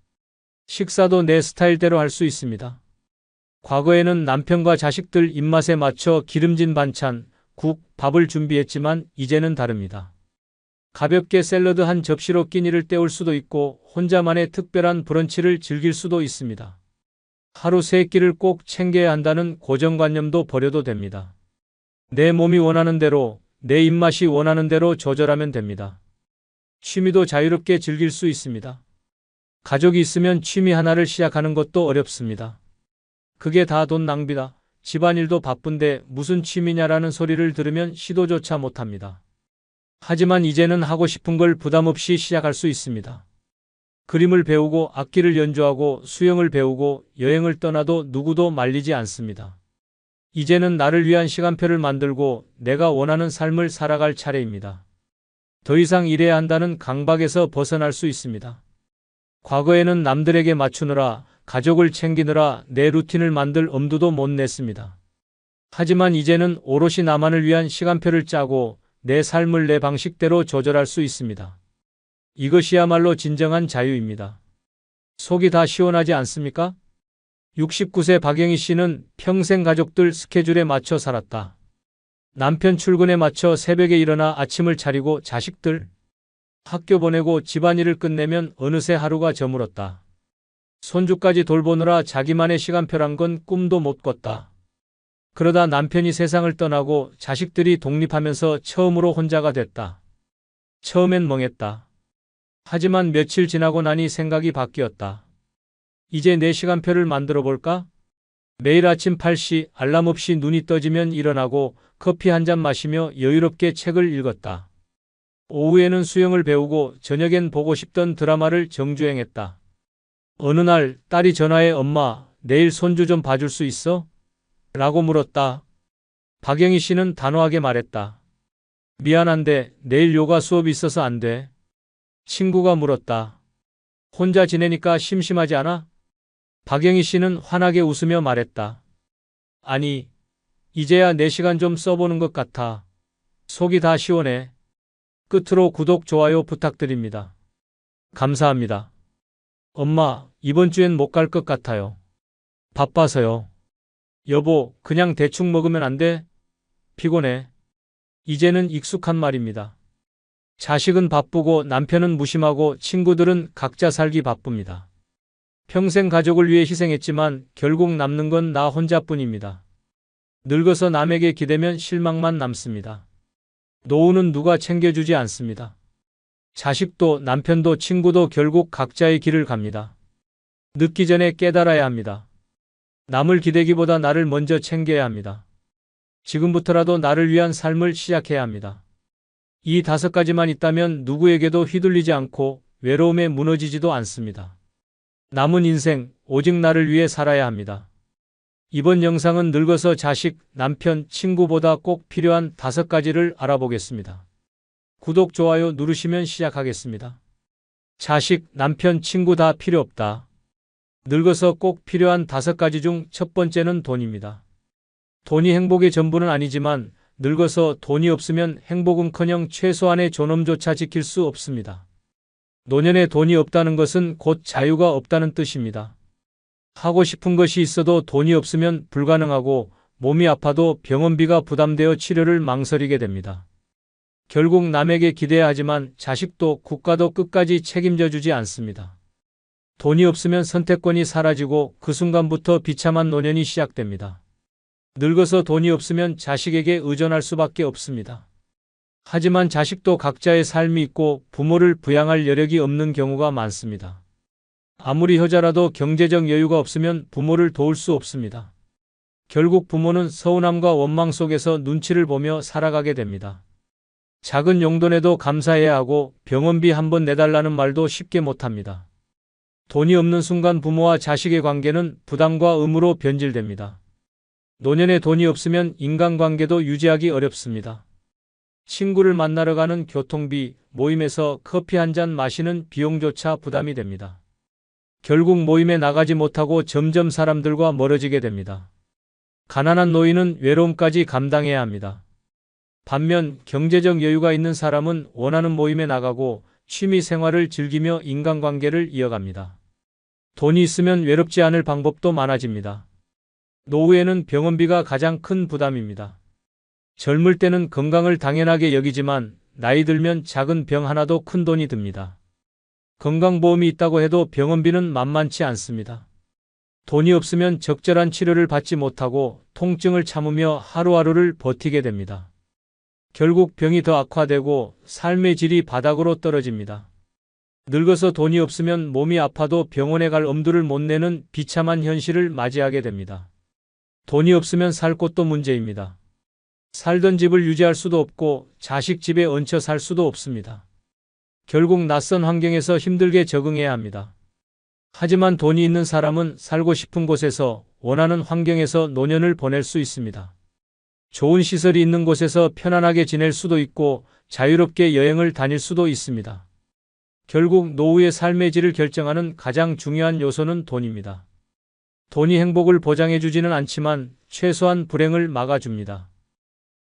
식사도 내 스타일대로 할 수 있습니다. 과거에는 남편과 자식들 입맛에 맞춰 기름진 반찬, 국, 밥을 준비했지만 이제는 다릅니다. 가볍게 샐러드 한 접시로 끼니를 때울 수도 있고 혼자만의 특별한 브런치를 즐길 수도 있습니다. 하루 3끼를 꼭 챙겨야 한다는 고정관념도 버려도 됩니다. 내 몸이 원하는 대로, 내 입맛이 원하는 대로 조절하면 됩니다. 취미도 자유롭게 즐길 수 있습니다. 가족이 있으면 취미 하나를 시작하는 것도 어렵습니다. 그게 다 돈 낭비다. 집안일도 바쁜데 무슨 취미냐라는 소리를 들으면 시도조차 못합니다. 하지만 이제는 하고 싶은 걸 부담 없이 시작할 수 있습니다. 그림을 배우고 악기를 연주하고 수영을 배우고 여행을 떠나도 누구도 말리지 않습니다. 이제는 나를 위한 시간표를 만들고 내가 원하는 삶을 살아갈 차례입니다. 더 이상 일해야 한다는 강박에서 벗어날 수 있습니다. 과거에는 남들에게 맞추느라, 가족을 챙기느라 내 루틴을 만들 엄두도 못 냈습니다. 하지만 이제는 오롯이 나만을 위한 시간표를 짜고 내 삶을 내 방식대로 조절할 수 있습니다. 이것이야말로 진정한 자유입니다. 속이 다 시원하지 않습니까? 69세 박영희 씨는 평생 가족들 스케줄에 맞춰 살았다. 남편 출근에 맞춰 새벽에 일어나 아침을 차리고 자식들 학교 보내고 집안일을 끝내면 어느새 하루가 저물었다. 손주까지 돌보느라 자기만의 시간표란 건 꿈도 못 꿨다. 그러다 남편이 세상을 떠나고 자식들이 독립하면서 처음으로 혼자가 됐다. 처음엔 멍했다. 하지만 며칠 지나고 나니 생각이 바뀌었다. 이제 내 시간표를 만들어 볼까? 매일 아침 8시 알람 없이 눈이 떠지면 일어나고 커피 한 잔 마시며 여유롭게 책을 읽었다. 오후에는 수영을 배우고 저녁엔 보고 싶던 드라마를 정주행했다. 어느 날 딸이 전화해 엄마, 내일 손주 좀 봐줄 수 있어? 라고 물었다. 박영희 씨는 단호하게 말했다. 미안한데 내일 요가 수업이 있어서 안 돼. 친구가 물었다. 혼자 지내니까 심심하지 않아? 박영희 씨는 환하게 웃으며 말했다. 아니, 이제야 내 시간 좀 써보는 것 같아. 속이 다 시원해. 끝으로 구독, 좋아요 부탁드립니다. 감사합니다. 엄마, 이번 주엔 못 갈 것 같아요. 바빠서요. 여보, 그냥 대충 먹으면 안 돼? 피곤해. 이제는 익숙한 말입니다. 자식은 바쁘고 남편은 무심하고 친구들은 각자 살기 바쁩니다. 평생 가족을 위해 희생했지만 결국 남는 건 나 혼자뿐입니다. 늙어서 남에게 기대면 실망만 남습니다. 노후는 누가 챙겨주지 않습니다. 자식도 남편도 친구도 결국 각자의 길을 갑니다. 늦기 전에 깨달아야 합니다. 남을 기대기보다 나를 먼저 챙겨야 합니다. 지금부터라도 나를 위한 삶을 시작해야 합니다. 이 5가지만 있다면 누구에게도 휘둘리지 않고 외로움에 무너지지도 않습니다. 남은 인생 오직 나를 위해 살아야 합니다. 이번 영상은 늙어서 자식, 남편, 친구보다 꼭 필요한 5가지를 알아보겠습니다. 구독, 좋아요 누르시면 시작하겠습니다. 자식, 남편, 친구 다 필요 없다. 늙어서 꼭 필요한 5가지 중 첫 번째는 돈입니다. 돈이 행복의 전부는 아니지만 늙어서 돈이 없으면 행복은커녕 최소한의 존엄조차 지킬 수 없습니다. 노년에 돈이 없다는 것은 곧 자유가 없다는 뜻입니다. 하고 싶은 것이 있어도 돈이 없으면 불가능하고 몸이 아파도 병원비가 부담되어 치료를 망설이게 됩니다. 결국 남에게 기대야 하지만 자식도 국가도 끝까지 책임져 주지 않습니다. 돈이 없으면 선택권이 사라지고 그 순간부터 비참한 노년이 시작됩니다. 늙어서 돈이 없으면 자식에게 의존할 수밖에 없습니다. 하지만 자식도 각자의 삶이 있고 부모를 부양할 여력이 없는 경우가 많습니다. 아무리 효자라도 경제적 여유가 없으면 부모를 도울 수 없습니다. 결국 부모는 서운함과 원망 속에서 눈치를 보며 살아가게 됩니다. 작은 용돈에도 감사해야 하고 병원비 한번 내달라는 말도 쉽게 못합니다. 돈이 없는 순간 부모와 자식의 관계는 부담과 의무로 변질됩니다. 노년에 돈이 없으면 인간관계도 유지하기 어렵습니다. 친구를 만나러 가는 교통비, 모임에서 커피 한 잔 마시는 비용조차 부담이 됩니다. 결국 모임에 나가지 못하고 점점 사람들과 멀어지게 됩니다. 가난한 노인은 외로움까지 감당해야 합니다. 반면 경제적 여유가 있는 사람은 원하는 모임에 나가고 취미 생활을 즐기며 인간관계를 이어갑니다. 돈이 있으면 외롭지 않을 방법도 많아집니다. 노후에는 병원비가 가장 큰 부담입니다. 젊을 때는 건강을 당연하게 여기지만 나이 들면 작은 병 하나도 큰 돈이 듭니다. 건강보험이 있다고 해도 병원비는 만만치 않습니다. 돈이 없으면 적절한 치료를 받지 못하고 통증을 참으며 하루하루를 버티게 됩니다. 결국 병이 더 악화되고 삶의 질이 바닥으로 떨어집니다. 늙어서 돈이 없으면 몸이 아파도 병원에 갈 엄두를 못 내는 비참한 현실을 맞이하게 됩니다. 돈이 없으면 살 곳도 문제입니다. 살던 집을 유지할 수도 없고 자식 집에 얹혀 살 수도 없습니다. 결국 낯선 환경에서 힘들게 적응해야 합니다. 하지만 돈이 있는 사람은 살고 싶은 곳에서 원하는 환경에서 노년을 보낼 수 있습니다. 좋은 시설이 있는 곳에서 편안하게 지낼 수도 있고 자유롭게 여행을 다닐 수도 있습니다. 결국 노후의 삶의 질을 결정하는 가장 중요한 요소는 돈입니다. 돈이 행복을 보장해주지는 않지만 최소한 불행을 막아줍니다.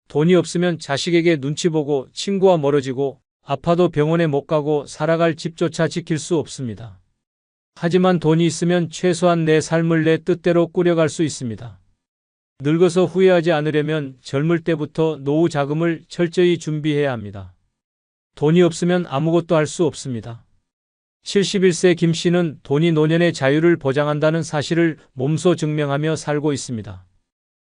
돈이 없으면 자식에게 눈치 보고 친구와 멀어지고 아파도 병원에 못 가고 살아갈 집조차 지킬 수 없습니다. 하지만 돈이 있으면 최소한 내 삶을 내 뜻대로 꾸려갈 수 있습니다. 늙어서 후회하지 않으려면 젊을 때부터 노후 자금을 철저히 준비해야 합니다. 돈이 없으면 아무것도 할 수 없습니다. 71세 김 씨는 돈이 노년의 자유를 보장한다는 사실을 몸소 증명하며 살고 있습니다.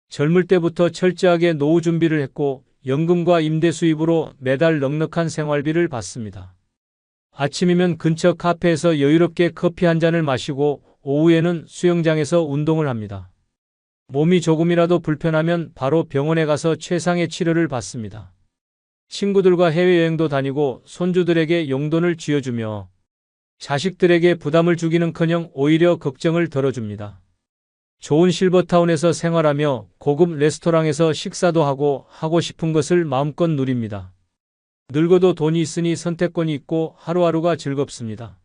젊을 때부터 철저하게 노후 준비를 했고 연금과 임대 수입으로 매달 넉넉한 생활비를 받습니다. 아침이면 근처 카페에서 여유롭게 커피 한 잔을 마시고 오후에는 수영장에서 운동을 합니다. 몸이 조금이라도 불편하면 바로 병원에 가서 최상의 치료를 받습니다. 친구들과 해외여행도 다니고 손주들에게 용돈을 쥐어주며 자식들에게 부담을 주기는커녕 오히려 걱정을 덜어줍니다. 좋은 실버타운에서 생활하며 고급 레스토랑에서 식사도 하고 싶은 것을 마음껏 누립니다. 늙어도 돈이 있으니 선택권이 있고 하루하루가 즐겁습니다.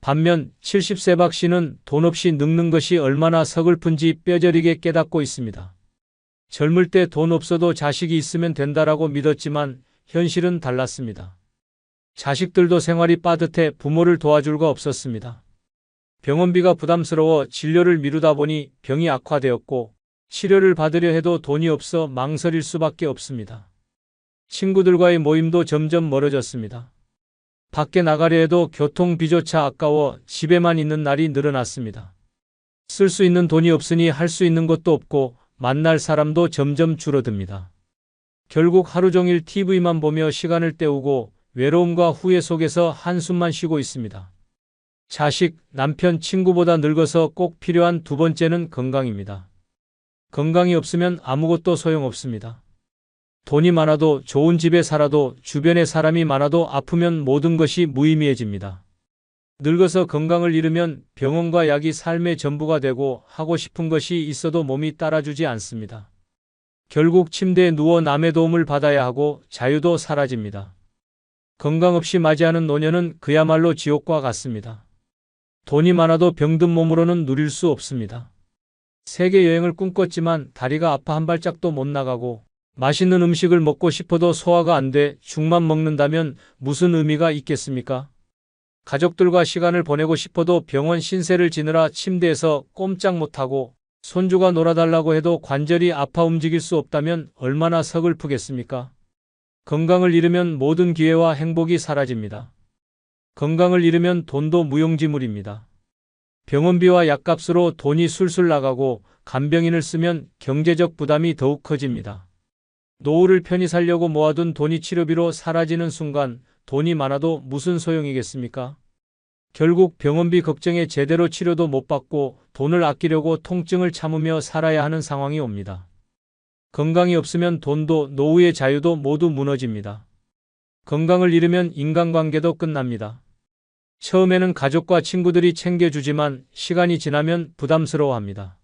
반면 70세 박 씨는 돈 없이 늙는 것이 얼마나 서글픈지 뼈저리게 깨닫고 있습니다. 젊을 때 돈 없어도 자식이 있으면 된다라고 믿었지만 현실은 달랐습니다. 자식들도 생활이 빠듯해 부모를 도와줄 거 없었습니다. 병원비가 부담스러워 진료를 미루다 보니 병이 악화되었고 치료를 받으려 해도 돈이 없어 망설일 수밖에 없습니다. 친구들과의 모임도 점점 멀어졌습니다. 밖에 나가려 해도 교통비조차 아까워 집에만 있는 날이 늘어났습니다. 쓸 수 있는 돈이 없으니 할 수 있는 것도 없고 만날 사람도 점점 줄어듭니다. 결국 하루 종일 TV만 보며 시간을 때우고 외로움과 후회 속에서 한숨만 쉬고 있습니다. 자식, 남편, 친구보다 늙어서 꼭 필요한 두 번째는 건강입니다. 건강이 없으면 아무것도 소용없습니다. 돈이 많아도 좋은 집에 살아도 주변에 사람이 많아도 아프면 모든 것이 무의미해집니다. 늙어서 건강을 잃으면 병원과 약이 삶의 전부가 되고 하고 싶은 것이 있어도 몸이 따라주지 않습니다. 결국 침대에 누워 남의 도움을 받아야 하고 자유도 사라집니다. 건강 없이 맞이하는 노년은 그야말로 지옥과 같습니다. 돈이 많아도 병든 몸으로는 누릴 수 없습니다. 세계 여행을 꿈꿨지만 다리가 아파 한 발짝도 못 나가고 맛있는 음식을 먹고 싶어도 소화가 안 돼 죽만 먹는다면 무슨 의미가 있겠습니까? 가족들과 시간을 보내고 싶어도 병원 신세를 지느라 침대에서 꼼짝 못하고 손주가 놀아달라고 해도 관절이 아파 움직일 수 없다면 얼마나 서글프겠습니까? 건강을 잃으면 모든 기회와 행복이 사라집니다. 건강을 잃으면 돈도 무용지물입니다. 병원비와 약값으로 돈이 술술 나가고 간병인을 쓰면 경제적 부담이 더욱 커집니다. 노후를 편히 살려고 모아둔 돈이 치료비로 사라지는 순간 돈이 많아도 무슨 소용이겠습니까? 결국 병원비 걱정에 제대로 치료도 못 받고 돈을 아끼려고 통증을 참으며 살아야 하는 상황이 옵니다. 건강이 없으면 돈도 노후의 자유도 모두 무너집니다. 건강을 잃으면 인간관계도 끝납니다. 처음에는 가족과 친구들이 챙겨주지만 시간이 지나면 부담스러워합니다.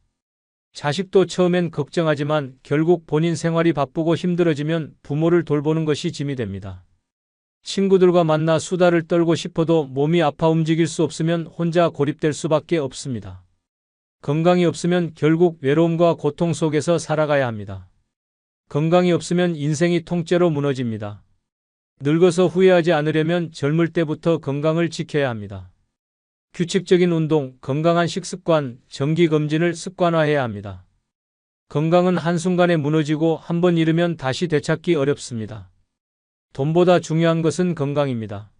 자식도 처음엔 걱정하지만 결국 본인 생활이 바쁘고 힘들어지면 부모를 돌보는 것이 짐이 됩니다. 친구들과 만나 수다를 떨고 싶어도 몸이 아파 움직일 수 없으면 혼자 고립될 수밖에 없습니다. 건강이 없으면 결국 외로움과 고통 속에서 살아가야 합니다. 건강이 없으면 인생이 통째로 무너집니다. 늙어서 후회하지 않으려면 젊을 때부터 건강을 지켜야 합니다. 규칙적인 운동, 건강한 식습관, 정기검진을 습관화해야 합니다. 건강은 한순간에 무너지고 한번 잃으면 다시 되찾기 어렵습니다. 돈보다 중요한 것은 건강입니다.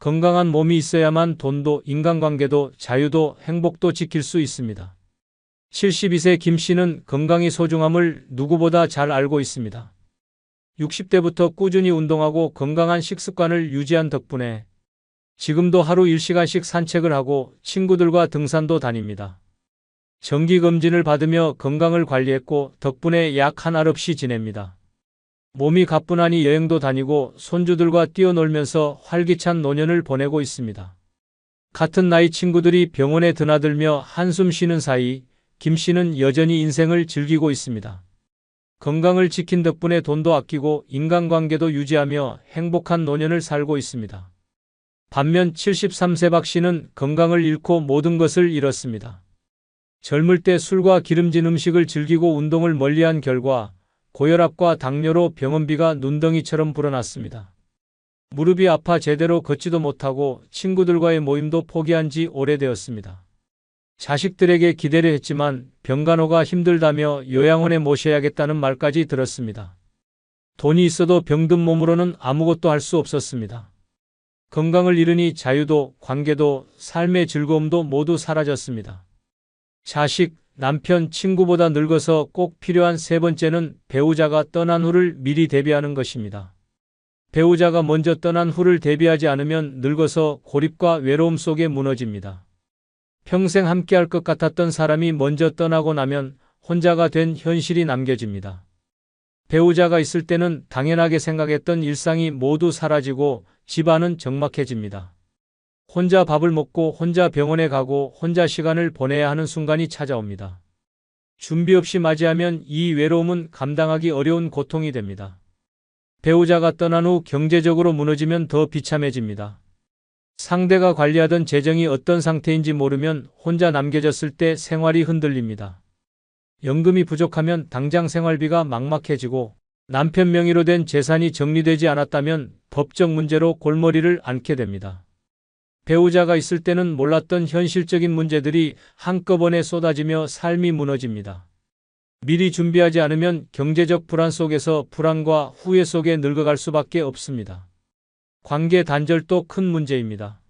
건강한 몸이 있어야만 돈도, 인간관계도, 자유도, 행복도 지킬 수 있습니다. 72세 김 씨는 건강이 소중함을 누구보다 잘 알고 있습니다. 60대부터 꾸준히 운동하고 건강한 식습관을 유지한 덕분에 지금도 하루 1시간씩 산책을 하고 친구들과 등산도 다닙니다. 정기검진을 받으며 건강을 관리했고 덕분에 약 한 알 없이 지냅니다. 몸이 가뿐하니 여행도 다니고 손주들과 뛰어놀면서 활기찬 노년을 보내고 있습니다. 같은 나이 친구들이 병원에 드나들며 한숨 쉬는 사이 김 씨는 여전히 인생을 즐기고 있습니다. 건강을 지킨 덕분에 돈도 아끼고 인간관계도 유지하며 행복한 노년을 살고 있습니다. 반면 73세 박 씨는 건강을 잃고 모든 것을 잃었습니다. 젊을 때 술과 기름진 음식을 즐기고 운동을 멀리한 결과 고혈압과 당뇨로 병원비가 눈덩이처럼 불어났습니다. 무릎이 아파 제대로 걷지도 못하고 친구들과의 모임도 포기한 지 오래되었습니다. 자식들에게 기대를 했지만 병간호가 힘들다며 요양원에 모셔야겠다는 말까지 들었습니다. 돈이 있어도 병든 몸으로는 아무것도 할 수 없었습니다. 건강을 잃으니 자유도, 관계도, 삶의 즐거움도 모두 사라졌습니다. 자식, 남편, 친구보다 늙어서 꼭 필요한 세 번째는 배우자가 떠난 후를 미리 대비하는 것입니다. 배우자가 먼저 떠난 후를 대비하지 않으면 늙어서 고립과 외로움 속에 무너집니다. 평생 함께할 것 같았던 사람이 먼저 떠나고 나면 혼자가 된 현실이 남겨집니다. 배우자가 있을 때는 당연하게 생각했던 일상이 모두 사라지고 집안은 적막해집니다. 혼자 밥을 먹고 혼자 병원에 가고 혼자 시간을 보내야 하는 순간이 찾아옵니다. 준비 없이 맞이하면 이 외로움은 감당하기 어려운 고통이 됩니다. 배우자가 떠난 후 경제적으로 무너지면 더 비참해집니다. 상대가 관리하던 재정이 어떤 상태인지 모르면 혼자 남겨졌을 때 생활이 흔들립니다. 연금이 부족하면 당장 생활비가 막막해지고 남편 명의로 된 재산이 정리되지 않았다면 법적 문제로 골머리를 앓게 됩니다. 배우자가 있을 때는 몰랐던 현실적인 문제들이 한꺼번에 쏟아지며 삶이 무너집니다. 미리 준비하지 않으면 경제적 불안 속에서 불안과 후회 속에 늙어갈 수밖에 없습니다. 관계 단절도 큰 문제입니다.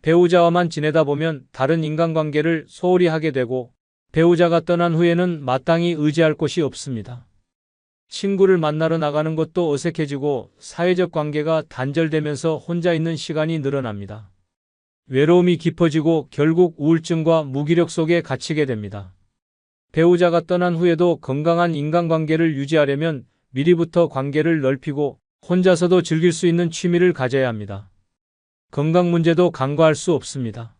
배우자와만 지내다 보면 다른 인간관계를 소홀히 하게 되고 배우자가 떠난 후에는 마땅히 의지할 곳이 없습니다. 친구를 만나러 나가는 것도 어색해지고 사회적 관계가 단절되면서 혼자 있는 시간이 늘어납니다. 외로움이 깊어지고 결국 우울증과 무기력 속에 갇히게 됩니다. 배우자가 떠난 후에도 건강한 인간관계를 유지하려면 미리부터 관계를 넓히고 혼자서도 즐길 수 있는 취미를 가져야 합니다. 건강 문제도 간과할 수 없습니다.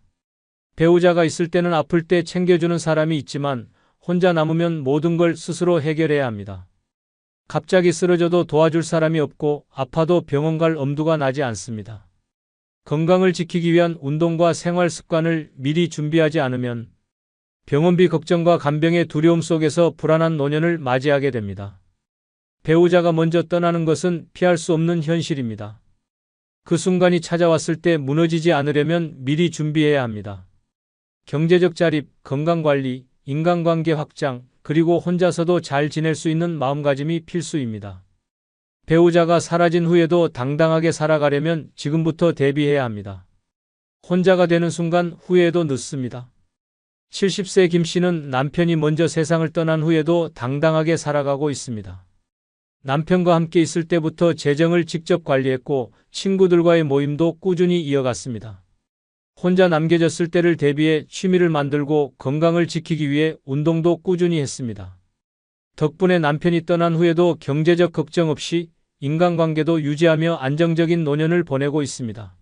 배우자가 있을 때는 아플 때 챙겨주는 사람이 있지만 혼자 남으면 모든 걸 스스로 해결해야 합니다. 갑자기 쓰러져도 도와줄 사람이 없고 아파도 병원 갈 엄두가 나지 않습니다. 건강을 지키기 위한 운동과 생활 습관을 미리 준비하지 않으면 병원비 걱정과 간병의 두려움 속에서 불안한 노년을 맞이하게 됩니다. 배우자가 먼저 떠나는 것은 피할 수 없는 현실입니다. 그 순간이 찾아왔을 때 무너지지 않으려면 미리 준비해야 합니다. 경제적 자립, 건강관리, 인간관계 확장, 그리고 혼자서도 잘 지낼 수 있는 마음가짐이 필수입니다. 배우자가 사라진 후에도 당당하게 살아가려면 지금부터 대비해야 합니다. 혼자가 되는 순간 후회도 늦습니다. 70세 김 씨는 남편이 먼저 세상을 떠난 후에도 당당하게 살아가고 있습니다. 남편과 함께 있을 때부터 재정을 직접 관리했고 친구들과의 모임도 꾸준히 이어갔습니다. 혼자 남겨졌을 때를 대비해 취미를 만들고 건강을 지키기 위해 운동도 꾸준히 했습니다. 덕분에 남편이 떠난 후에도 경제적 걱정 없이 인간관계도 유지하며 안정적인 노년을 보내고 있습니다.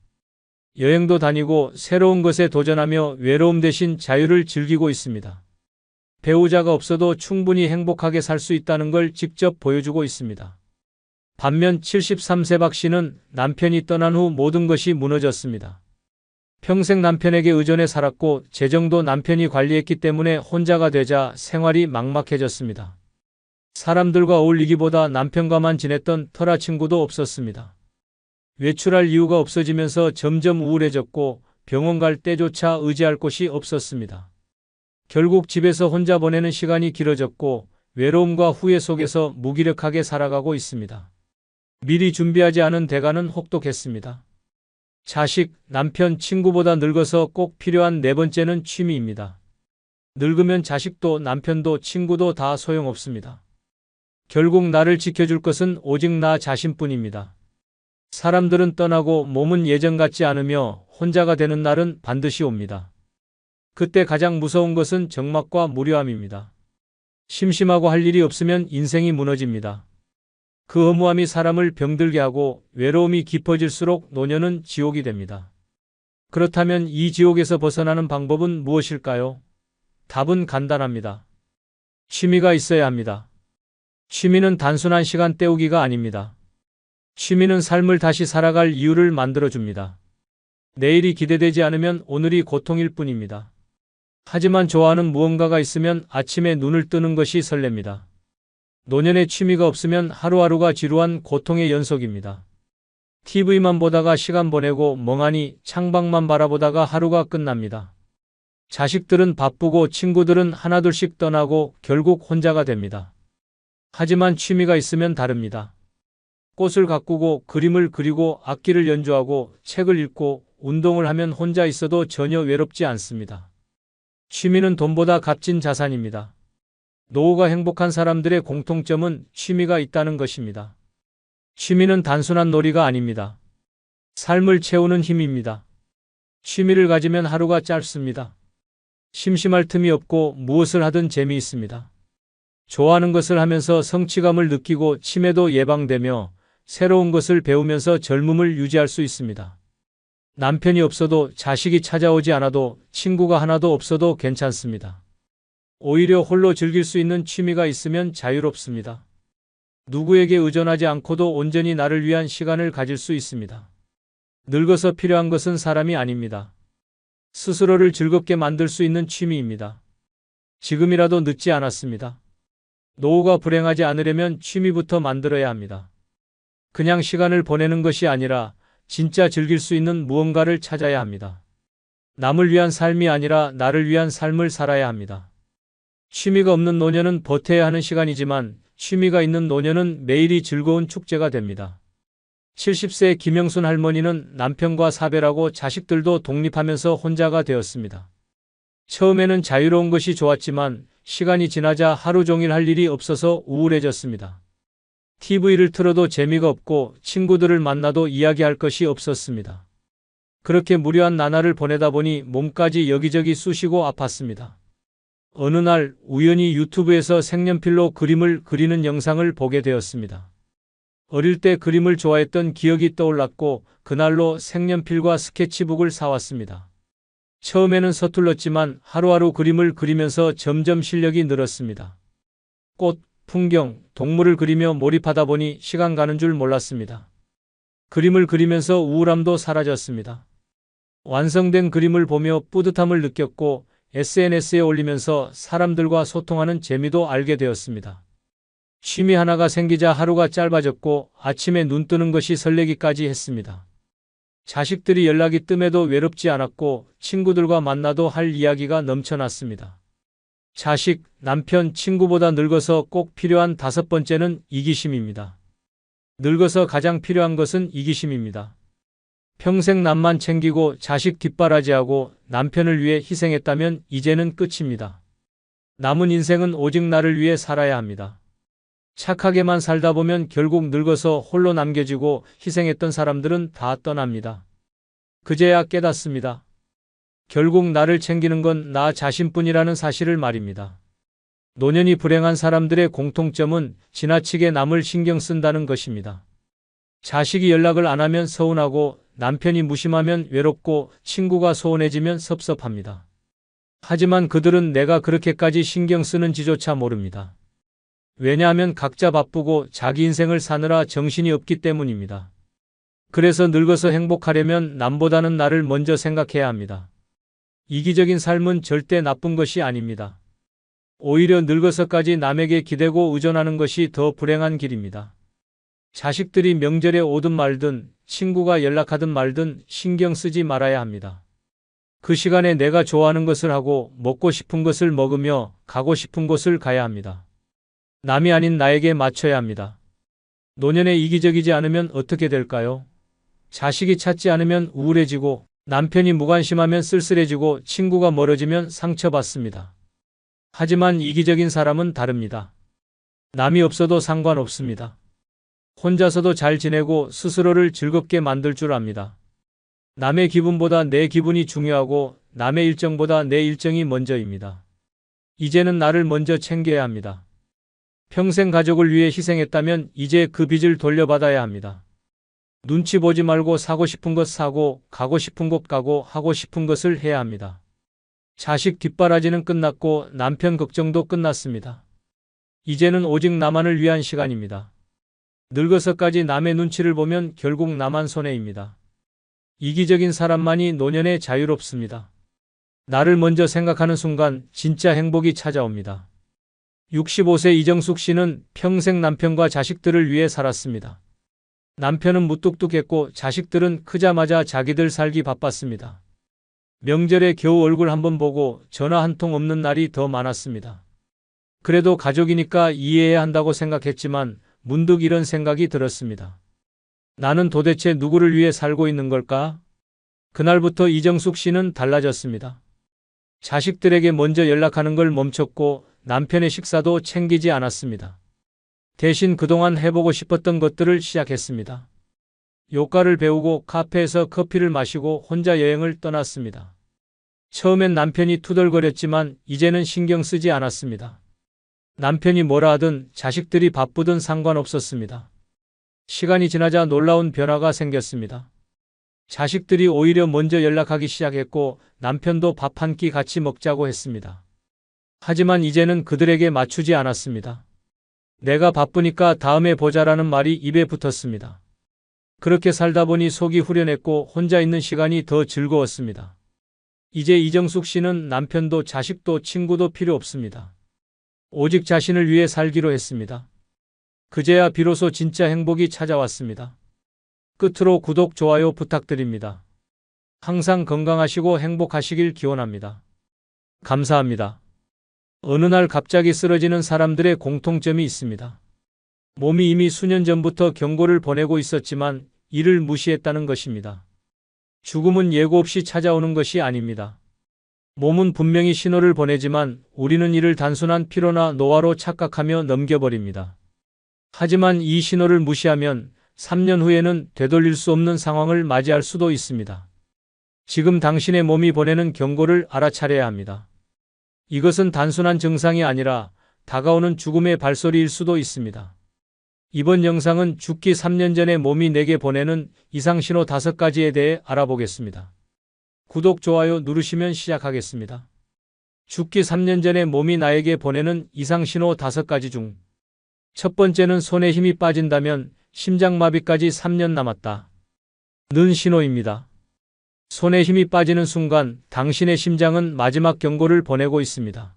여행도 다니고 새로운 것에 도전하며 외로움 대신 자유를 즐기고 있습니다. 배우자가 없어도 충분히 행복하게 살 수 있다는 걸 직접 보여주고 있습니다. 반면 73세 박 씨는 남편이 떠난 후 모든 것이 무너졌습니다. 평생 남편에게 의존해 살았고 재정도 남편이 관리했기 때문에 혼자가 되자 생활이 막막해졌습니다. 사람들과 어울리기보다 남편과만 지냈던 터라 친구도 없었습니다. 외출할 이유가 없어지면서 점점 우울해졌고 병원 갈 때조차 의지할 곳이 없었습니다. 결국 집에서 혼자 보내는 시간이 길어졌고 외로움과 후회 속에서 무기력하게 살아가고 있습니다. 미리 준비하지 않은 대가는 혹독했습니다. 자식, 남편, 친구보다 늙어서 꼭 필요한 네 번째는 취미입니다. 늙으면 자식도 남편도 친구도 다 소용없습니다. 결국 나를 지켜줄 것은 오직 나 자신뿐입니다. 사람들은 떠나고 몸은 예전 같지 않으며 혼자가 되는 날은 반드시 옵니다. 그때 가장 무서운 것은 적막과 무료함입니다. 심심하고 할 일이 없으면 인생이 무너집니다. 그 허무함이 사람을 병들게 하고 외로움이 깊어질수록 노년은 지옥이 됩니다. 그렇다면 이 지옥에서 벗어나는 방법은 무엇일까요? 답은 간단합니다. 취미가 있어야 합니다. 취미는 단순한 시간 때우기가 아닙니다. 취미는 삶을 다시 살아갈 이유를 만들어줍니다. 내일이 기대되지 않으면 오늘이 고통일 뿐입니다. 하지만 좋아하는 무언가가 있으면 아침에 눈을 뜨는 것이 설렙니다. 노년에 취미가 없으면 하루하루가 지루한 고통의 연속입니다. TV만 보다가 시간 보내고 멍하니 창밖만 바라보다가 하루가 끝납니다. 자식들은 바쁘고 친구들은 하나둘씩 떠나고 결국 혼자가 됩니다. 하지만 취미가 있으면 다릅니다. 꽃을 가꾸고 그림을 그리고 악기를 연주하고 책을 읽고 운동을 하면 혼자 있어도 전혀 외롭지 않습니다. 취미는 돈보다 값진 자산입니다. 노후가 행복한 사람들의 공통점은 취미가 있다는 것입니다. 취미는 단순한 놀이가 아닙니다. 삶을 채우는 힘입니다. 취미를 가지면 하루가 짧습니다. 심심할 틈이 없고 무엇을 하든 재미있습니다. 좋아하는 것을 하면서 성취감을 느끼고 치매도 예방되며 새로운 것을 배우면서 젊음을 유지할 수 있습니다. 남편이 없어도 자식이 찾아오지 않아도 친구가 하나도 없어도 괜찮습니다. 오히려 홀로 즐길 수 있는 취미가 있으면 자유롭습니다. 누구에게 의존하지 않고도 온전히 나를 위한 시간을 가질 수 있습니다. 늙어서 필요한 것은 사람이 아닙니다. 스스로를 즐겁게 만들 수 있는 취미입니다. 지금이라도 늦지 않았습니다. 노후가 불행하지 않으려면 취미부터 만들어야 합니다. 그냥 시간을 보내는 것이 아니라 진짜 즐길 수 있는 무언가를 찾아야 합니다. 남을 위한 삶이 아니라 나를 위한 삶을 살아야 합니다. 취미가 없는 노년은 버텨야 하는 시간이지만 취미가 있는 노년은 매일이 즐거운 축제가 됩니다. 70세 김영순 할머니는 남편과 사별하고 자식들도 독립하면서 혼자가 되었습니다. 처음에는 자유로운 것이 좋았지만 시간이 지나자 하루 종일 할 일이 없어서 우울해졌습니다. TV를 틀어도 재미가 없고 친구들을 만나도 이야기할 것이 없었습니다. 그렇게 무료한 나날을 보내다 보니 몸까지 여기저기 쑤시고 아팠습니다. 어느 날 우연히 유튜브에서 색연필로 그림을 그리는 영상을 보게 되었습니다. 어릴 때 그림을 좋아했던 기억이 떠올랐고 그날로 색연필과 스케치북을 사왔습니다. 처음에는 서툴렀지만 하루하루 그림을 그리면서 점점 실력이 늘었습니다. 꽃, 풍경, 동물을 그리며 몰입하다 보니 시간 가는 줄 몰랐습니다. 그림을 그리면서 우울함도 사라졌습니다. 완성된 그림을 보며 뿌듯함을 느꼈고 SNS에 올리면서 사람들과 소통하는 재미도 알게 되었습니다. 취미 하나가 생기자 하루가 짧아졌고 아침에 눈 뜨는 것이 설레기까지 했습니다. 자식들이 연락이 뜸해도 외롭지 않았고 친구들과 만나도 할 이야기가 넘쳐났습니다. 자식, 남편, 친구보다 늙어서 꼭 필요한 다섯 번째는 이기심입니다. 늙어서 가장 필요한 것은 이기심입니다. 평생 남만 챙기고 자식 뒷바라지하고 남편을 위해 희생했다면 이제는 끝입니다. 남은 인생은 오직 나를 위해 살아야 합니다. 착하게만 살다 보면 결국 늙어서 홀로 남겨지고 희생했던 사람들은 다 떠납니다. 그제야 깨닫습니다. 결국 나를 챙기는 건 나 자신뿐이라는 사실을 말입니다. 노년이 불행한 사람들의 공통점은 지나치게 남을 신경 쓴다는 것입니다. 자식이 연락을 안 하면 서운하고 남편이 무심하면 외롭고 친구가 소원해지면 섭섭합니다. 하지만 그들은 내가 그렇게까지 신경 쓰는지조차 모릅니다. 왜냐하면 각자 바쁘고 자기 인생을 사느라 정신이 없기 때문입니다. 그래서 늙어서 행복하려면 남보다는 나를 먼저 생각해야 합니다. 이기적인 삶은 절대 나쁜 것이 아닙니다. 오히려 늙어서까지 남에게 기대고 의존하는 것이 더 불행한 길입니다. 자식들이 명절에 오든 말든 친구가 연락하든 말든 신경 쓰지 말아야 합니다. 그 시간에 내가 좋아하는 것을 하고 먹고 싶은 것을 먹으며 가고 싶은 곳을 가야 합니다. 남이 아닌 나에게 맞춰야 합니다. 노년에 이기적이지 않으면 어떻게 될까요? 자식이 찾지 않으면 우울해지고 남편이 무관심하면 쓸쓸해지고 친구가 멀어지면 상처받습니다. 하지만 이기적인 사람은 다릅니다. 남이 없어도 상관없습니다. 혼자서도 잘 지내고 스스로를 즐겁게 만들 줄 압니다. 남의 기분보다 내 기분이 중요하고 남의 일정보다 내 일정이 먼저입니다. 이제는 나를 먼저 챙겨야 합니다. 평생 가족을 위해 희생했다면 이제 그 빚을 돌려받아야 합니다. 눈치 보지 말고 사고 싶은 것 사고, 가고 싶은 곳 가고, 하고 싶은 것을 해야 합니다. 자식 뒷바라지는 끝났고 남편 걱정도 끝났습니다. 이제는 오직 나만을 위한 시간입니다. 늙어서까지 남의 눈치를 보면 결국 나만 손해입니다. 이기적인 사람만이 노년에 자유롭습니다. 나를 먼저 생각하는 순간 진짜 행복이 찾아옵니다. 65세 이정숙 씨는 평생 남편과 자식들을 위해 살았습니다. 남편은 무뚝뚝했고 자식들은 크자마자 자기들 살기 바빴습니다. 명절에 겨우 얼굴 한번 보고 전화 한 통 없는 날이 더 많았습니다. 그래도 가족이니까 이해해야 한다고 생각했지만 문득 이런 생각이 들었습니다. 나는 도대체 누구를 위해 살고 있는 걸까? 그날부터 이정숙 씨는 달라졌습니다. 자식들에게 먼저 연락하는 걸 멈췄고 남편의 식사도 챙기지 않았습니다. 대신 그동안 해보고 싶었던 것들을 시작했습니다. 요가를 배우고 카페에서 커피를 마시고 혼자 여행을 떠났습니다. 처음엔 남편이 투덜거렸지만 이제는 신경 쓰지 않았습니다. 남편이 뭐라 하든 자식들이 바쁘든 상관없었습니다. 시간이 지나자 놀라운 변화가 생겼습니다. 자식들이 오히려 먼저 연락하기 시작했고 남편도 밥 한 끼 같이 먹자고 했습니다. 하지만 이제는 그들에게 맞추지 않았습니다. 내가 바쁘니까 다음에 보자라는 말이 입에 붙었습니다. 그렇게 살다 보니 속이 후련했고 혼자 있는 시간이 더 즐거웠습니다. 이제 이정숙 씨는 남편도 자식도 친구도 필요 없습니다. 오직 자신을 위해 살기로 했습니다. 그제야 비로소 진짜 행복이 찾아왔습니다. 끝으로 구독, 좋아요 부탁드립니다. 항상 건강하시고 행복하시길 기원합니다. 감사합니다. 어느 날 갑자기 쓰러지는 사람들의 공통점이 있습니다. 몸이 이미 수년 전부터 경고를 보내고 있었지만 이를 무시했다는 것입니다. 죽음은 예고 없이 찾아오는 것이 아닙니다. 몸은 분명히 신호를 보내지만 우리는 이를 단순한 피로나 노화로 착각하며 넘겨버립니다. 하지만 이 신호를 무시하면 3년 후에는 되돌릴 수 없는 상황을 맞이할 수도 있습니다. 지금 당신의 몸이 보내는 경고를 알아차려야 합니다. 이것은 단순한 증상이 아니라 다가오는 죽음의 발소리일 수도 있습니다. 이번 영상은 죽기 3년 전에 몸이 내게 보내는 이상신호 5가지에 대해 알아보겠습니다. 구독, 좋아요 누르시면 시작하겠습니다. 죽기 3년 전에 몸이 나에게 보내는 이상신호 5가지 중 첫 번째는 손에 힘이 빠진다면 심장마비까지 3년 남았다 는 신호입니다. 손에 힘이 빠지는 순간 당신의 심장은 마지막 경고를 보내고 있습니다.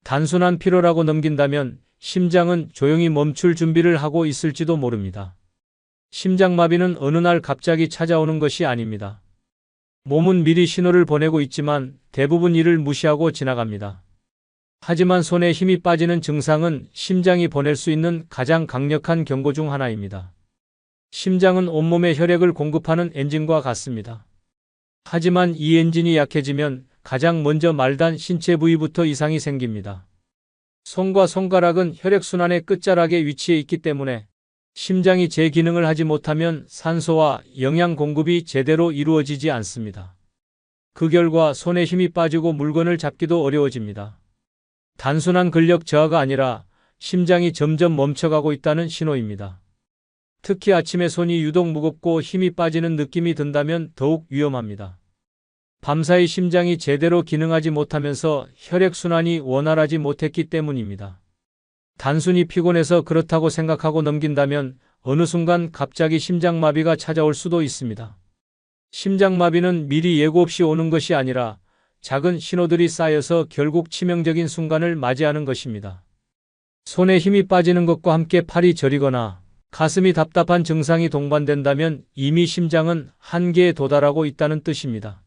단순한 피로라고 넘긴다면 심장은 조용히 멈출 준비를 하고 있을지도 모릅니다. 심장마비는 어느 날 갑자기 찾아오는 것이 아닙니다. 몸은 미리 신호를 보내고 있지만 대부분 이를 무시하고 지나갑니다. 하지만 손에 힘이 빠지는 증상은 심장이 보낼 수 있는 가장 강력한 경고 중 하나입니다. 심장은 온몸에 혈액을 공급하는 엔진과 같습니다. 하지만 이 엔진이 약해지면 가장 먼저 말단 신체 부위부터 이상이 생깁니다. 손과 손가락은 혈액순환의 끝자락에 위치해 있기 때문에 심장이 제 기능을 하지 못하면 산소와 영양 공급이 제대로 이루어지지 않습니다. 그 결과 손에 힘이 빠지고 물건을 잡기도 어려워집니다. 단순한 근력 저하가 아니라 심장이 점점 멈춰가고 있다는 신호입니다. 특히 아침에 손이 유독 무겁고 힘이 빠지는 느낌이 든다면 더욱 위험합니다. 밤사이 심장이 제대로 기능하지 못하면서 혈액순환이 원활하지 못했기 때문입니다. 단순히 피곤해서 그렇다고 생각하고 넘긴다면 어느 순간 갑자기 심장마비가 찾아올 수도 있습니다. 심장마비는 미리 예고 없이 오는 것이 아니라 작은 신호들이 쌓여서 결국 치명적인 순간을 맞이하는 것입니다. 손에 힘이 빠지는 것과 함께 팔이 저리거나 가슴이 답답한 증상이 동반된다면 이미 심장은 한계에 도달하고 있다는 뜻입니다.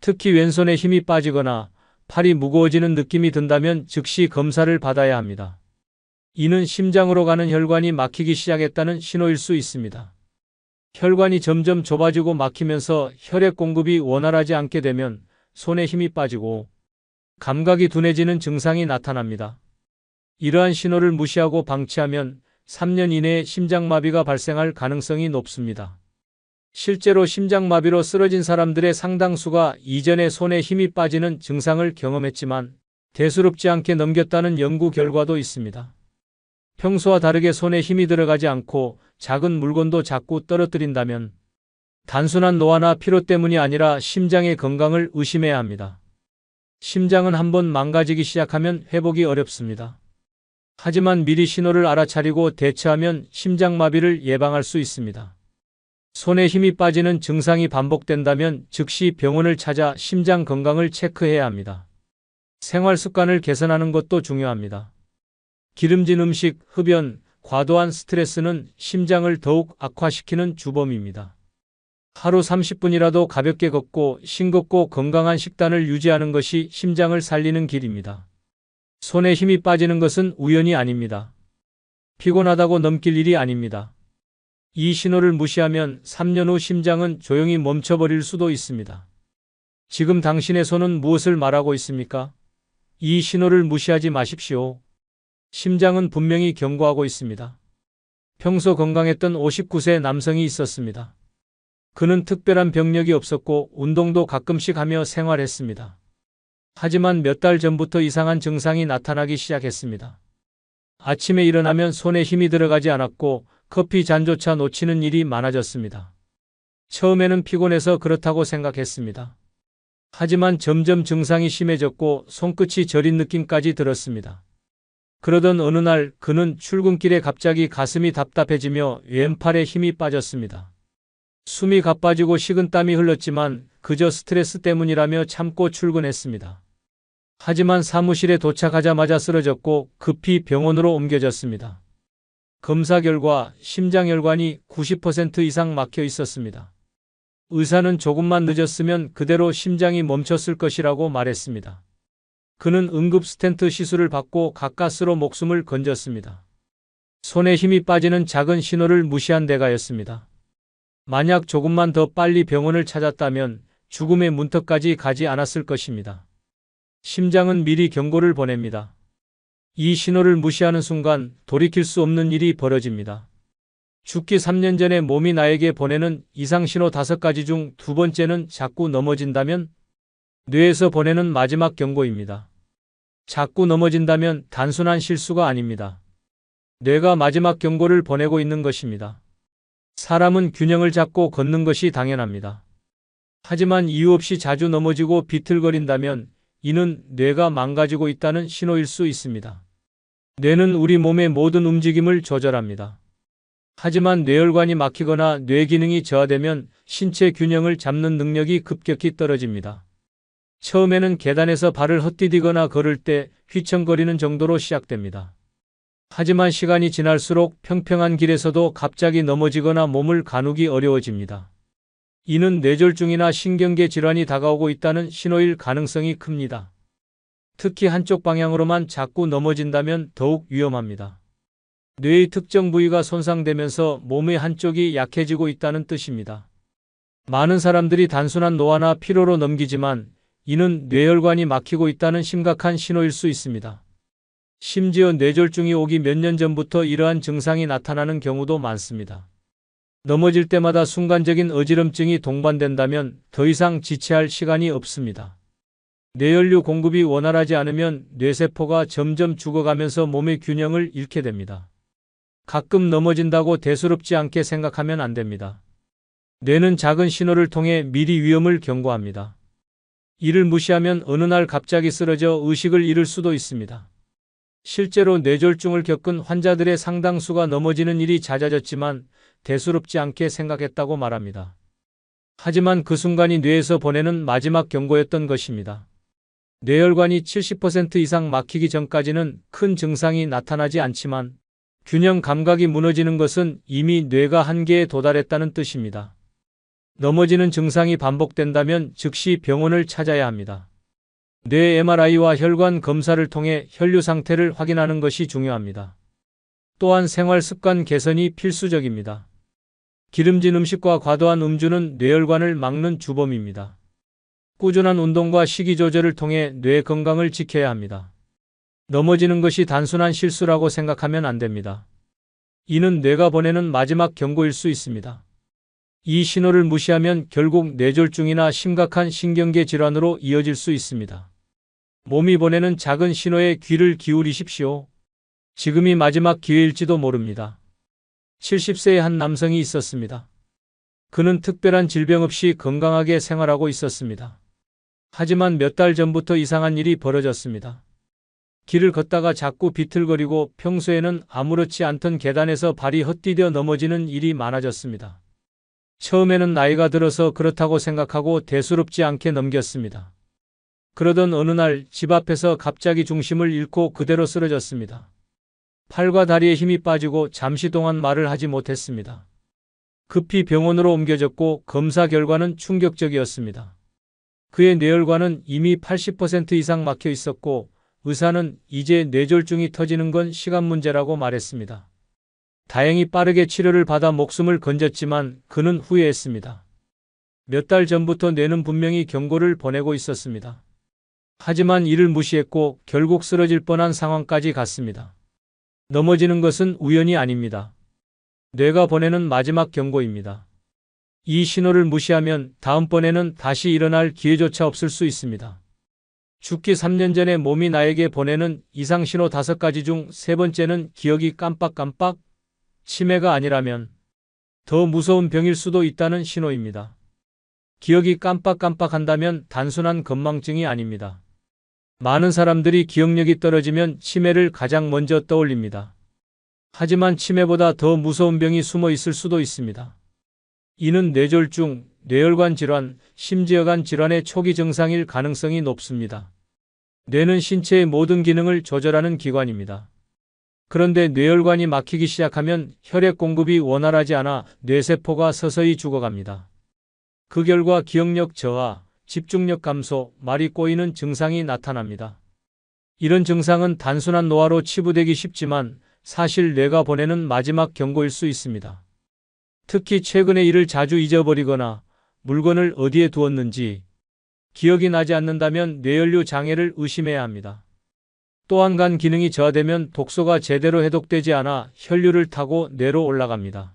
특히 왼손에 힘이 빠지거나 팔이 무거워지는 느낌이 든다면 즉시 검사를 받아야 합니다. 이는 심장으로 가는 혈관이 막히기 시작했다는 신호일 수 있습니다. 혈관이 점점 좁아지고 막히면서 혈액 공급이 원활하지 않게 되면 손에 힘이 빠지고 감각이 둔해지는 증상이 나타납니다. 이러한 신호를 무시하고 방치하면 3년 이내에 심장마비가 발생할 가능성이 높습니다. 실제로 심장마비로 쓰러진 사람들의 상당수가 이전에 손에 힘이 빠지는 증상을 경험했지만 대수롭지 않게 넘겼다는 연구 결과도 있습니다. 평소와 다르게 손에 힘이 들어가지 않고 작은 물건도 자꾸 떨어뜨린다면 단순한 노화나 피로 때문이 아니라 심장의 건강을 의심해야 합니다. 심장은 한번 망가지기 시작하면 회복이 어렵습니다. 하지만 미리 신호를 알아차리고 대처하면 심장마비를 예방할 수 있습니다. 손에 힘이 빠지는 증상이 반복된다면 즉시 병원을 찾아 심장 건강을 체크해야 합니다. 생활 습관을 개선하는 것도 중요합니다. 기름진 음식, 흡연, 과도한 스트레스는 심장을 더욱 악화시키는 주범입니다. 하루 30분이라도 가볍게 걷고 싱겁고 건강한 식단을 유지하는 것이 심장을 살리는 길입니다. 손에 힘이 빠지는 것은 우연이 아닙니다. 피곤하다고 넘길 일이 아닙니다. 이 신호를 무시하면 3년 후 심장은 조용히 멈춰버릴 수도 있습니다. 지금 당신의 손은 무엇을 말하고 있습니까? 이 신호를 무시하지 마십시오. 심장은 분명히 경고하고 있습니다. 평소 건강했던 59세 남성이 있었습니다. 그는 특별한 병력이 없었고 운동도 가끔씩 하며 생활했습니다. 하지만 몇 달 전부터 이상한 증상이 나타나기 시작했습니다. 아침에 일어나면 손에 힘이 들어가지 않았고 커피 잔조차 놓치는 일이 많아졌습니다. 처음에는 피곤해서 그렇다고 생각했습니다. 하지만 점점 증상이 심해졌고 손끝이 저린 느낌까지 들었습니다. 그러던 어느 날 그는 출근길에 갑자기 가슴이 답답해지며 왼팔에 힘이 빠졌습니다. 숨이 가빠지고 식은땀이 흘렀지만 그저 스트레스 때문이라며 참고 출근했습니다. 하지만 사무실에 도착하자마자 쓰러졌고 급히 병원으로 옮겨졌습니다. 검사 결과 심장혈관이 90% 이상 막혀 있었습니다. 의사는 조금만 늦었으면 그대로 심장이 멈췄을 것이라고 말했습니다. 그는 응급 스텐트 시술을 받고 가까스로 목숨을 건졌습니다. 손에 힘이 빠지는 작은 신호를 무시한 대가였습니다. 만약 조금만 더 빨리 병원을 찾았다면 죽음의 문턱까지 가지 않았을 것입니다. 심장은 미리 경고를 보냅니다. 이 신호를 무시하는 순간 돌이킬 수 없는 일이 벌어집니다. 죽기 3년 전에 몸이 나에게 보내는 이상신호 5가지 중 두 번째는 자꾸 넘어진다면 뇌에서 보내는 마지막 경고입니다. 자꾸 넘어진다면 단순한 실수가 아닙니다. 뇌가 마지막 경고를 보내고 있는 것입니다. 사람은 균형을 잡고 걷는 것이 당연합니다. 하지만 이유 없이 자주 넘어지고 비틀거린다면 이는 뇌가 망가지고 있다는 신호일 수 있습니다. 뇌는 우리 몸의 모든 움직임을 조절합니다. 하지만 뇌혈관이 막히거나 뇌 기능이 저하되면 신체 균형을 잡는 능력이 급격히 떨어집니다. 처음에는 계단에서 발을 헛디디거나 걸을 때 휘청거리는 정도로 시작됩니다. 하지만 시간이 지날수록 평평한 길에서도 갑자기 넘어지거나 몸을 가누기 어려워집니다. 이는 뇌졸중이나 신경계 질환이 다가오고 있다는 신호일 가능성이 큽니다. 특히 한쪽 방향으로만 자꾸 넘어진다면 더욱 위험합니다. 뇌의 특정 부위가 손상되면서 몸의 한쪽이 약해지고 있다는 뜻입니다. 많은 사람들이 단순한 노화나 피로로 넘기지만 이는 뇌혈관이 막히고 있다는 심각한 신호일 수 있습니다. 심지어 뇌졸중이 오기 몇 년 전부터 이러한 증상이 나타나는 경우도 많습니다. 넘어질 때마다 순간적인 어지럼증이 동반된다면 더 이상 지체할 시간이 없습니다. 뇌연료 공급이 원활하지 않으면 뇌세포가 점점 죽어가면서 몸의 균형을 잃게 됩니다. 가끔 넘어진다고 대수롭지 않게 생각하면 안 됩니다. 뇌는 작은 신호를 통해 미리 위험을 경고합니다. 이를 무시하면 어느 날 갑자기 쓰러져 의식을 잃을 수도 있습니다. 실제로 뇌졸중을 겪은 환자들의 상당수가 넘어지는 일이 잦아졌지만 대수롭지 않게 생각했다고 말합니다. 하지만 그 순간이 뇌에서 보내는 마지막 경고였던 것입니다. 뇌혈관이 70% 이상 막히기 전까지는 큰 증상이 나타나지 않지만 균형 감각이 무너지는 것은 이미 뇌가 한계에 도달했다는 뜻입니다. 넘어지는 증상이 반복된다면 즉시 병원을 찾아야 합니다. 뇌 MRI와 혈관 검사를 통해 혈류 상태를 확인하는 것이 중요합니다. 또한 생활 습관 개선이 필수적입니다. 기름진 음식과 과도한 음주는 뇌혈관을 막는 주범입니다. 꾸준한 운동과 식이 조절을 통해 뇌 건강을 지켜야 합니다. 넘어지는 것이 단순한 실수라고 생각하면 안 됩니다. 이는 뇌가 보내는 마지막 경고일 수 있습니다. 이 신호를 무시하면 결국 뇌졸중이나 심각한 신경계 질환으로 이어질 수 있습니다. 몸이 보내는 작은 신호에 귀를 기울이십시오. 지금이 마지막 기회일지도 모릅니다. 70세의 한 남성이 있었습니다. 그는 특별한 질병 없이 건강하게 생활하고 있었습니다. 하지만 몇 달 전부터 이상한 일이 벌어졌습니다. 길을 걷다가 자꾸 비틀거리고 평소에는 아무렇지 않던 계단에서 발이 헛디뎌 넘어지는 일이 많아졌습니다. 처음에는 나이가 들어서 그렇다고 생각하고 대수롭지 않게 넘겼습니다. 그러던 어느 날 집 앞에서 갑자기 중심을 잃고 그대로 쓰러졌습니다. 팔과 다리에 힘이 빠지고 잠시 동안 말을 하지 못했습니다. 급히 병원으로 옮겨졌고 검사 결과는 충격적이었습니다. 그의 뇌혈관은 이미 80% 이상 막혀 있었고 의사는 이제 뇌졸중이 터지는 건 시간 문제라고 말했습니다. 다행히 빠르게 치료를 받아 목숨을 건졌지만 그는 후회했습니다. 몇 달 전부터 뇌는 분명히 경고를 보내고 있었습니다. 하지만 이를 무시했고 결국 쓰러질 뻔한 상황까지 갔습니다. 넘어지는 것은 우연이 아닙니다. 뇌가 보내는 마지막 경고입니다. 이 신호를 무시하면 다음번에는 다시 일어날 기회조차 없을 수 있습니다. 죽기 3년 전에 몸이 나에게 보내는 이상신호 5가지 중 3번째는 기억이 깜빡깜빡, 치매가 아니라면 더 무서운 병일 수도 있다는 신호입니다. 기억이 깜빡깜빡한다면 단순한 건망증이 아닙니다. 많은 사람들이 기억력이 떨어지면 치매를 가장 먼저 떠올립니다. 하지만 치매보다 더 무서운 병이 숨어 있을 수도 있습니다. 이는 뇌졸중, 뇌혈관 질환, 심지어간 질환의 초기 증상일 가능성이 높습니다. 뇌는 신체의 모든 기능을 조절하는 기관입니다. 그런데 뇌혈관이 막히기 시작하면 혈액 공급이 원활하지 않아 뇌세포가 서서히 죽어갑니다. 그 결과 기억력 저하, 집중력 감소, 말이 꼬이는 증상이 나타납니다. 이런 증상은 단순한 노화로 치부되기 쉽지만 사실 뇌가 보내는 마지막 경고일 수 있습니다. 특히 최근에 일을 자주 잊어버리거나 물건을 어디에 두었는지 기억이 나지 않는다면 뇌연료 장애를 의심해야 합니다. 또한 간 기능이 저하되면 독소가 제대로 해독되지 않아 혈류를 타고 뇌로 올라갑니다.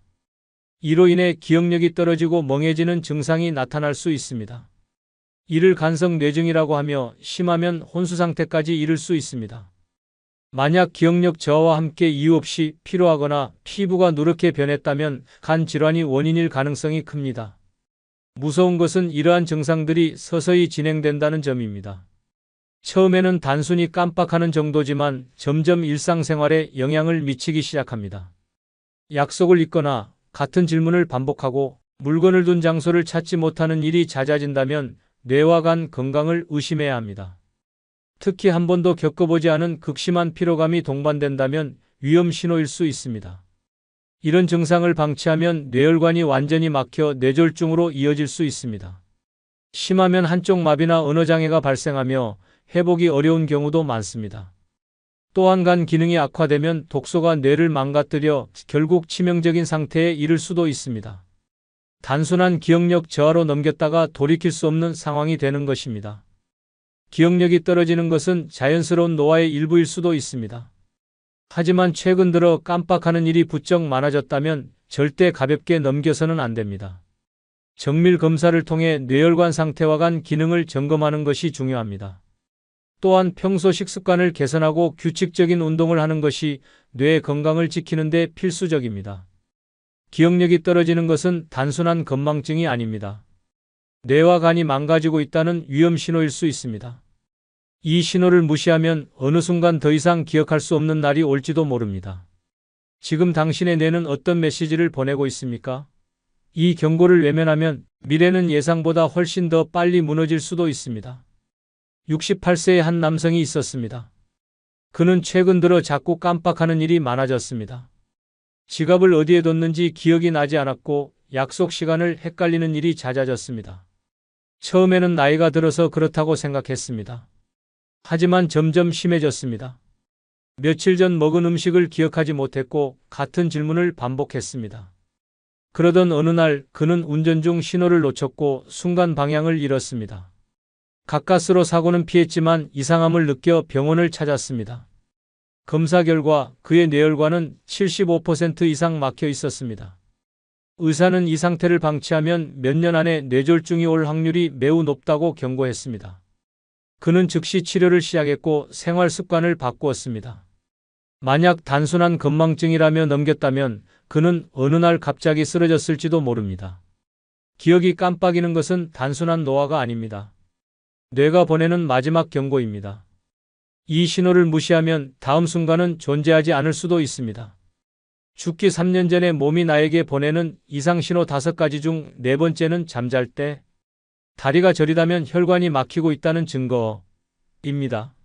이로 인해 기억력이 떨어지고 멍해지는 증상이 나타날 수 있습니다. 이를 간성 뇌증이라고 하며 심하면 혼수 상태까지 이를 수 있습니다. 만약 기억력 저하와 함께 이유 없이 피로하거나 피부가 누렇게 변했다면 간 질환이 원인일 가능성이 큽니다. 무서운 것은 이러한 증상들이 서서히 진행된다는 점입니다. 처음에는 단순히 깜빡하는 정도지만 점점 일상생활에 영향을 미치기 시작합니다. 약속을 잊거나 같은 질문을 반복하고 물건을 둔 장소를 찾지 못하는 일이 잦아진다면 뇌와 간 건강을 의심해야 합니다. 특히 한 번도 겪어보지 않은 극심한 피로감이 동반된다면 위험 신호일 수 있습니다. 이런 증상을 방치하면 뇌혈관이 완전히 막혀 뇌졸중으로 이어질 수 있습니다. 심하면 한쪽 마비나 언어장애가 발생하며 회복이 어려운 경우도 많습니다. 또한 간 기능이 악화되면 독소가 뇌를 망가뜨려 결국 치명적인 상태에 이를 수도 있습니다. 단순한 기억력 저하로 넘겼다가 돌이킬 수 없는 상황이 되는 것입니다. 기억력이 떨어지는 것은 자연스러운 노화의 일부일 수도 있습니다. 하지만 최근 들어 깜빡하는 일이 부쩍 많아졌다면 절대 가볍게 넘겨서는 안 됩니다. 정밀 검사를 통해 뇌혈관 상태와 간 기능을 점검하는 것이 중요합니다. 또한 평소 식습관을 개선하고 규칙적인 운동을 하는 것이 뇌 건강을 지키는 데 필수적입니다. 기억력이 떨어지는 것은 단순한 건망증이 아닙니다. 뇌와 간이 망가지고 있다는 위험 신호일 수 있습니다. 이 신호를 무시하면 어느 순간 더 이상 기억할 수 없는 날이 올지도 모릅니다. 지금 당신의 뇌는 어떤 메시지를 보내고 있습니까? 이 경고를 외면하면 미래는 예상보다 훨씬 더 빨리 무너질 수도 있습니다. 68세의 한 남성이 있었습니다. 그는 최근 들어 자꾸 깜빡하는 일이 많아졌습니다. 지갑을 어디에 뒀는지 기억이 나지 않았고 약속 시간을 헷갈리는 일이 잦아졌습니다. 처음에는 나이가 들어서 그렇다고 생각했습니다. 하지만 점점 심해졌습니다. 며칠 전 먹은 음식을 기억하지 못했고 같은 질문을 반복했습니다. 그러던 어느 날 그는 운전 중 신호를 놓쳤고 순간 방향을 잃었습니다. 가까스로 사고는 피했지만 이상함을 느껴 병원을 찾았습니다. 검사 결과 그의 뇌혈관은 75% 이상 막혀 있었습니다. 의사는 이 상태를 방치하면 몇 년 안에 뇌졸중이 올 확률이 매우 높다고 경고했습니다. 그는 즉시 치료를 시작했고 생활 습관을 바꾸었습니다. 만약 단순한 건망증이라며 넘겼다면 그는 어느 날 갑자기 쓰러졌을지도 모릅니다. 기억이 깜빡이는 것은 단순한 노화가 아닙니다. 뇌가 보내는 마지막 경고입니다. 이 신호를 무시하면 다음 순간은 존재하지 않을 수도 있습니다. 죽기 3년 전에 몸이 나에게 보내는 이상신호 5가지 중 4번째는 잠잘 때 다리가 저리다면 혈관이 막히고 있다는 증거입니다.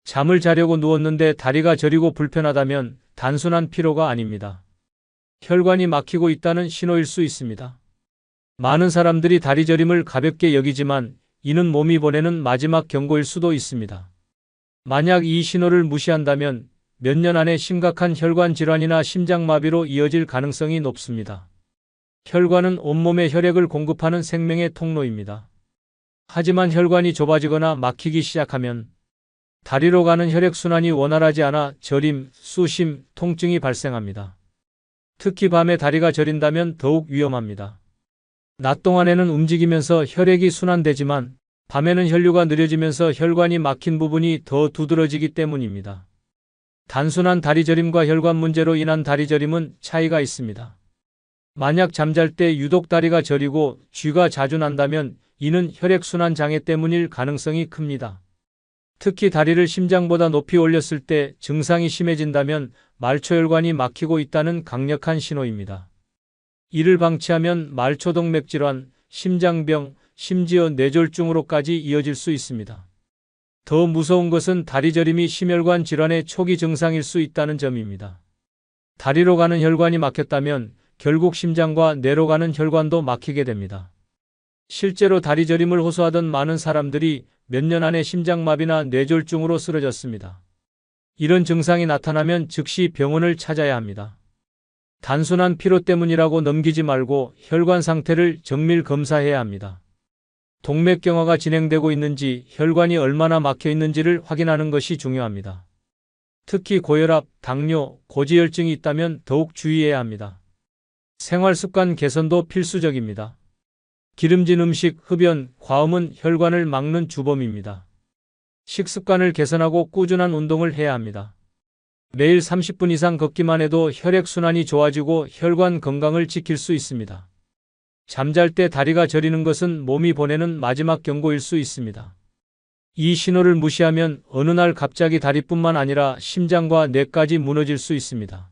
잠을 자려고 누웠는데 다리가 저리고 불편하다면 단순한 피로가 아닙니다. 혈관이 막히고 있다는 신호일 수 있습니다. 많은 사람들이 다리 저림을 가볍게 여기지만 이는 몸이 보내는 마지막 경고일 수도 있습니다. 만약 이 신호를 무시한다면 몇 년 안에 심각한 혈관 질환이나 심장마비로 이어질 가능성이 높습니다. 혈관은 온몸에 혈액을 공급하는 생명의 통로입니다. 하지만 혈관이 좁아지거나 막히기 시작하면 다리로 가는 혈액순환이 원활하지 않아 저림, 수심, 통증이 발생합니다. 특히 밤에 다리가 저린다면 더욱 위험합니다. 낮 동안에는 움직이면서 혈액이 순환되지만 밤에는 혈류가 느려지면서 혈관이 막힌 부분이 더 두드러지기 때문입니다. 단순한 다리 저림과 혈관 문제로 인한 다리 저림은 차이가 있습니다. 만약 잠잘 때 유독 다리가 저리고 쥐가 자주 난다면 이는 혈액순환 장애 때문일 가능성이 큽니다. 특히 다리를 심장보다 높이 올렸을 때 증상이 심해진다면 말초혈관이 막히고 있다는 강력한 신호입니다. 이를 방치하면 말초동맥질환, 심장병, 심지어 뇌졸중으로까지 이어질 수 있습니다. 더 무서운 것은 다리 저림이 심혈관 질환의 초기 증상일 수 있다는 점입니다. 다리로 가는 혈관이 막혔다면 결국 심장과 뇌로 가는 혈관도 막히게 됩니다. 실제로 다리 저림을 호소하던 많은 사람들이 몇 년 안에 심장마비나 뇌졸중으로 쓰러졌습니다. 이런 증상이 나타나면 즉시 병원을 찾아야 합니다. 단순한 피로 때문이라고 넘기지 말고 혈관 상태를 정밀 검사해야 합니다. 동맥경화가 진행되고 있는지, 혈관이 얼마나 막혀 있는지를 확인하는 것이 중요합니다. 특히 고혈압, 당뇨, 고지혈증이 있다면 더욱 주의해야 합니다. 생활 습관 개선도 필수적입니다. 기름진 음식, 흡연, 과음은 혈관을 막는 주범입니다. 식습관을 개선하고 꾸준한 운동을 해야 합니다. 매일 30분 이상 걷기만 해도 혈액순환이 좋아지고 혈관 건강을 지킬 수 있습니다. 잠잘 때 다리가 저리는 것은 몸이 보내는 마지막 경고일 수 있습니다. 이 신호를 무시하면 어느 날 갑자기 다리뿐만 아니라 심장과 뇌까지 무너질 수 있습니다.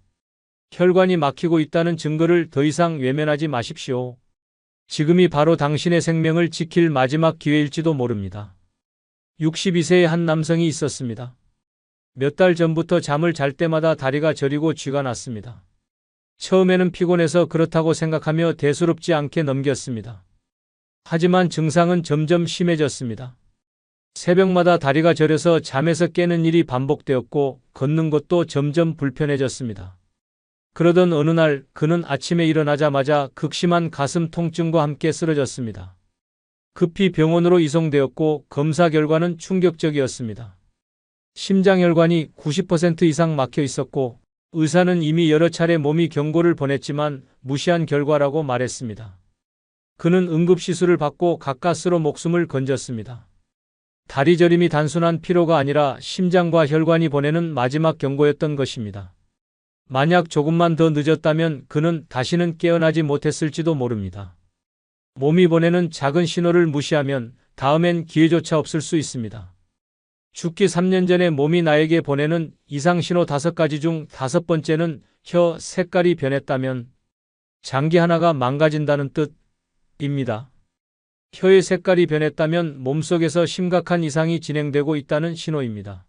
혈관이 막히고 있다는 증거를 더 이상 외면하지 마십시오. 지금이 바로 당신의 생명을 지킬 마지막 기회일지도 모릅니다. 62세의 한 남성이 있었습니다. 몇 달 전부터 잠을 잘 때마다 다리가 저리고 쥐가 났습니다. 처음에는 피곤해서 그렇다고 생각하며 대수롭지 않게 넘겼습니다. 하지만 증상은 점점 심해졌습니다. 새벽마다 다리가 저려서 잠에서 깨는 일이 반복되었고 걷는 것도 점점 불편해졌습니다. 그러던 어느 날 그는 아침에 일어나자마자 극심한 가슴 통증과 함께 쓰러졌습니다. 급히 병원으로 이송되었고 검사 결과는 충격적이었습니다. 심장혈관이 90% 이상 막혀 있었고 의사는 이미 여러 차례 몸이 경고를 보냈지만 무시한 결과라고 말했습니다. 그는 응급시술을 받고 가까스로 목숨을 건졌습니다. 다리 저림이 단순한 피로가 아니라 심장과 혈관이 보내는 마지막 경고였던 것입니다. 만약 조금만 더 늦었다면 그는 다시는 깨어나지 못했을지도 모릅니다. 몸이 보내는 작은 신호를 무시하면 다음엔 기회조차 없을 수 있습니다. 죽기 3년 전에 몸이 나에게 보내는 이상신호 5가지 중 5번째는 혀 색깔이 변했다면 장기 하나가 망가진다는 뜻입니다. 혀의 색깔이 변했다면 몸속에서 심각한 이상이 진행되고 있다는 신호입니다.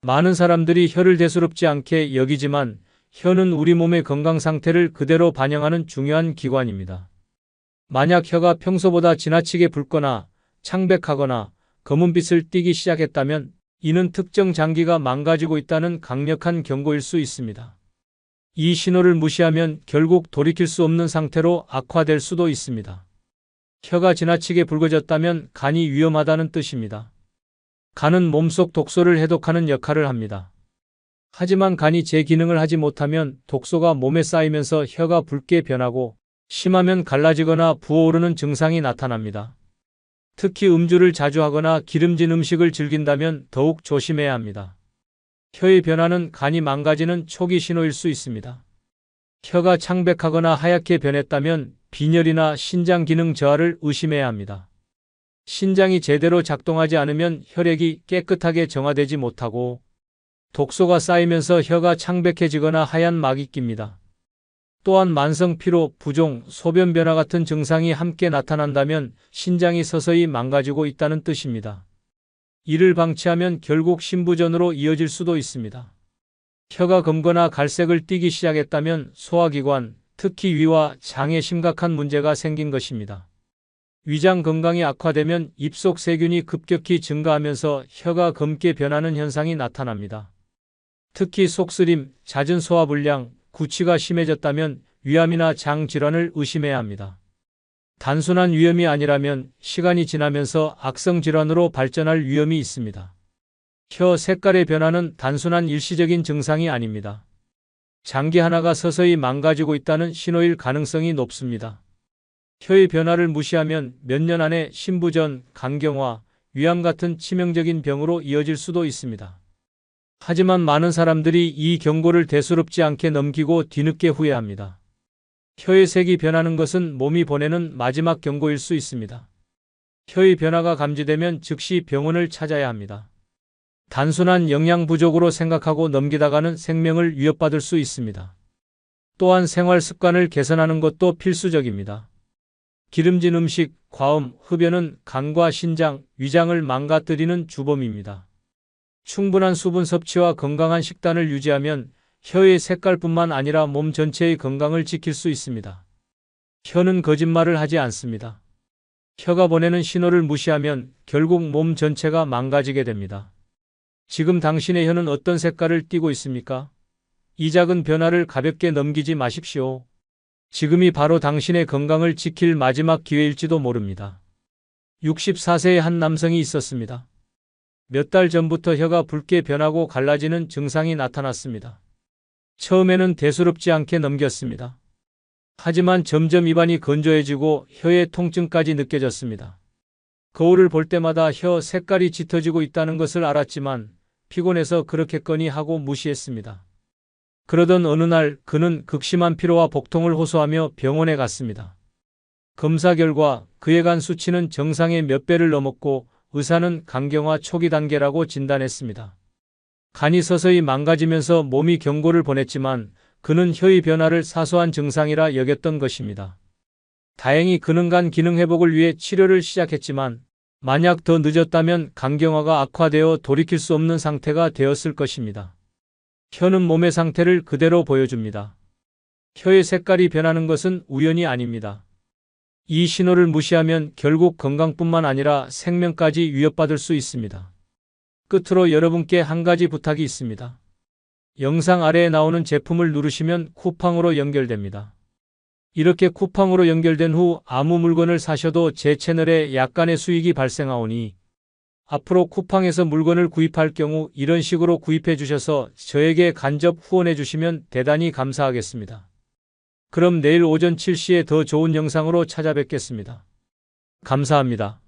많은 사람들이 혀를 대수롭지 않게 여기지만 혀는 우리 몸의 건강 상태를 그대로 반영하는 중요한 기관입니다. 만약 혀가 평소보다 지나치게 붉거나 창백하거나 검은빛을 띠기 시작했다면 이는 특정 장기가 망가지고 있다는 강력한 경고일 수 있습니다. 이 신호를 무시하면 결국 돌이킬 수 없는 상태로 악화될 수도 있습니다. 혀가 지나치게 붉어졌다면 간이 위험하다는 뜻입니다. 간은 몸속 독소를 해독하는 역할을 합니다. 하지만 간이 제 기능을 하지 못하면 독소가 몸에 쌓이면서 혀가 붉게 변하고 심하면 갈라지거나 부어오르는 증상이 나타납니다. 특히 음주를 자주 하거나 기름진 음식을 즐긴다면 더욱 조심해야 합니다. 혀의 변화는 간이 망가지는 초기 신호일 수 있습니다. 혀가 창백하거나 하얗게 변했다면 빈혈이나 신장 기능 저하를 의심해야 합니다. 신장이 제대로 작동하지 않으면 혈액이 깨끗하게 정화되지 못하고 독소가 쌓이면서 혀가 창백해지거나 하얀 막이 낍니다. 또한 만성 피로, 부종, 소변 변화 같은 증상이 함께 나타난다면 신장이 서서히 망가지고 있다는 뜻입니다. 이를 방치하면 결국 신부전으로 이어질 수도 있습니다. 혀가 검거나 갈색을 띠기 시작했다면 소화기관, 특히 위와 장에 심각한 문제가 생긴 것입니다. 위장 건강이 악화되면 입속 세균이 급격히 증가하면서 혀가 검게 변하는 현상이 나타납니다. 특히 속쓰림, 잦은 소화불량, 구취가 심해졌다면 위암이나 장 질환을 의심해야 합니다. 단순한 위염이 아니라면 시간이 지나면서 악성 질환으로 발전할 위험이 있습니다. 혀 색깔의 변화는 단순한 일시적인 증상이 아닙니다. 장기 하나가 서서히 망가지고 있다는 신호일 가능성이 높습니다. 혀의 변화를 무시하면 몇 년 안에 신부전, 간경화, 위암 같은 치명적인 병으로 이어질 수도 있습니다. 하지만 많은 사람들이 이 경고를 대수롭지 않게 넘기고 뒤늦게 후회합니다. 혀의 색이 변하는 것은 몸이 보내는 마지막 경고일 수 있습니다. 혀의 변화가 감지되면 즉시 병원을 찾아야 합니다. 단순한 영양 부족으로 생각하고 넘기다가는 생명을 위협받을 수 있습니다. 또한 생활 습관을 개선하는 것도 필수적입니다. 기름진 음식, 과음, 흡연은 간과 신장, 위장을 망가뜨리는 주범입니다. 충분한 수분 섭취와 건강한 식단을 유지하면 혀의 색깔뿐만 아니라 몸 전체의 건강을 지킬 수 있습니다. 혀는 거짓말을 하지 않습니다. 혀가 보내는 신호를 무시하면 결국 몸 전체가 망가지게 됩니다. 지금 당신의 혀는 어떤 색깔을 띠고 있습니까? 이 작은 변화를 가볍게 넘기지 마십시오. 지금이 바로 당신의 건강을 지킬 마지막 기회일지도 모릅니다. 64세의 한 남성이 있었습니다. 몇 달 전부터 혀가 붉게 변하고 갈라지는 증상이 나타났습니다. 처음에는 대수롭지 않게 넘겼습니다. 하지만 점점 입안이 건조해지고 혀의 통증까지 느껴졌습니다. 거울을 볼 때마다 혀 색깔이 짙어지고 있다는 것을 알았지만 피곤해서 그렇겠거니 하고 무시했습니다. 그러던 어느 날 그는 극심한 피로와 복통을 호소하며 병원에 갔습니다. 검사 결과 그의 간 수치는 정상의 몇 배를 넘었고 의사는 간경화 초기 단계라고 진단했습니다. 간이 서서히 망가지면서 몸이 경고를 보냈지만 그는 혀의 변화를 사소한 증상이라 여겼던 것입니다. 다행히 그는 간 기능 회복을 위해 치료를 시작했지만 만약 더 늦었다면 간경화가 악화되어 돌이킬 수 없는 상태가 되었을 것입니다. 혀는 몸의 상태를 그대로 보여줍니다. 혀의 색깔이 변하는 것은 우연이 아닙니다. 이 신호를 무시하면 결국 건강뿐만 아니라 생명까지 위협받을 수 있습니다. 끝으로 여러분께 한 가지 부탁이 있습니다. 영상 아래에 나오는 제품을 누르시면 쿠팡으로 연결됩니다. 이렇게 쿠팡으로 연결된 후 아무 물건을 사셔도 제 채널에 약간의 수익이 발생하오니 앞으로 쿠팡에서 물건을 구입할 경우 이런 식으로 구입해 주셔서 저에게 간접 후원해 주시면 대단히 감사하겠습니다. 그럼 내일 오전 7시에 더 좋은 영상으로 찾아뵙겠습니다. 감사합니다.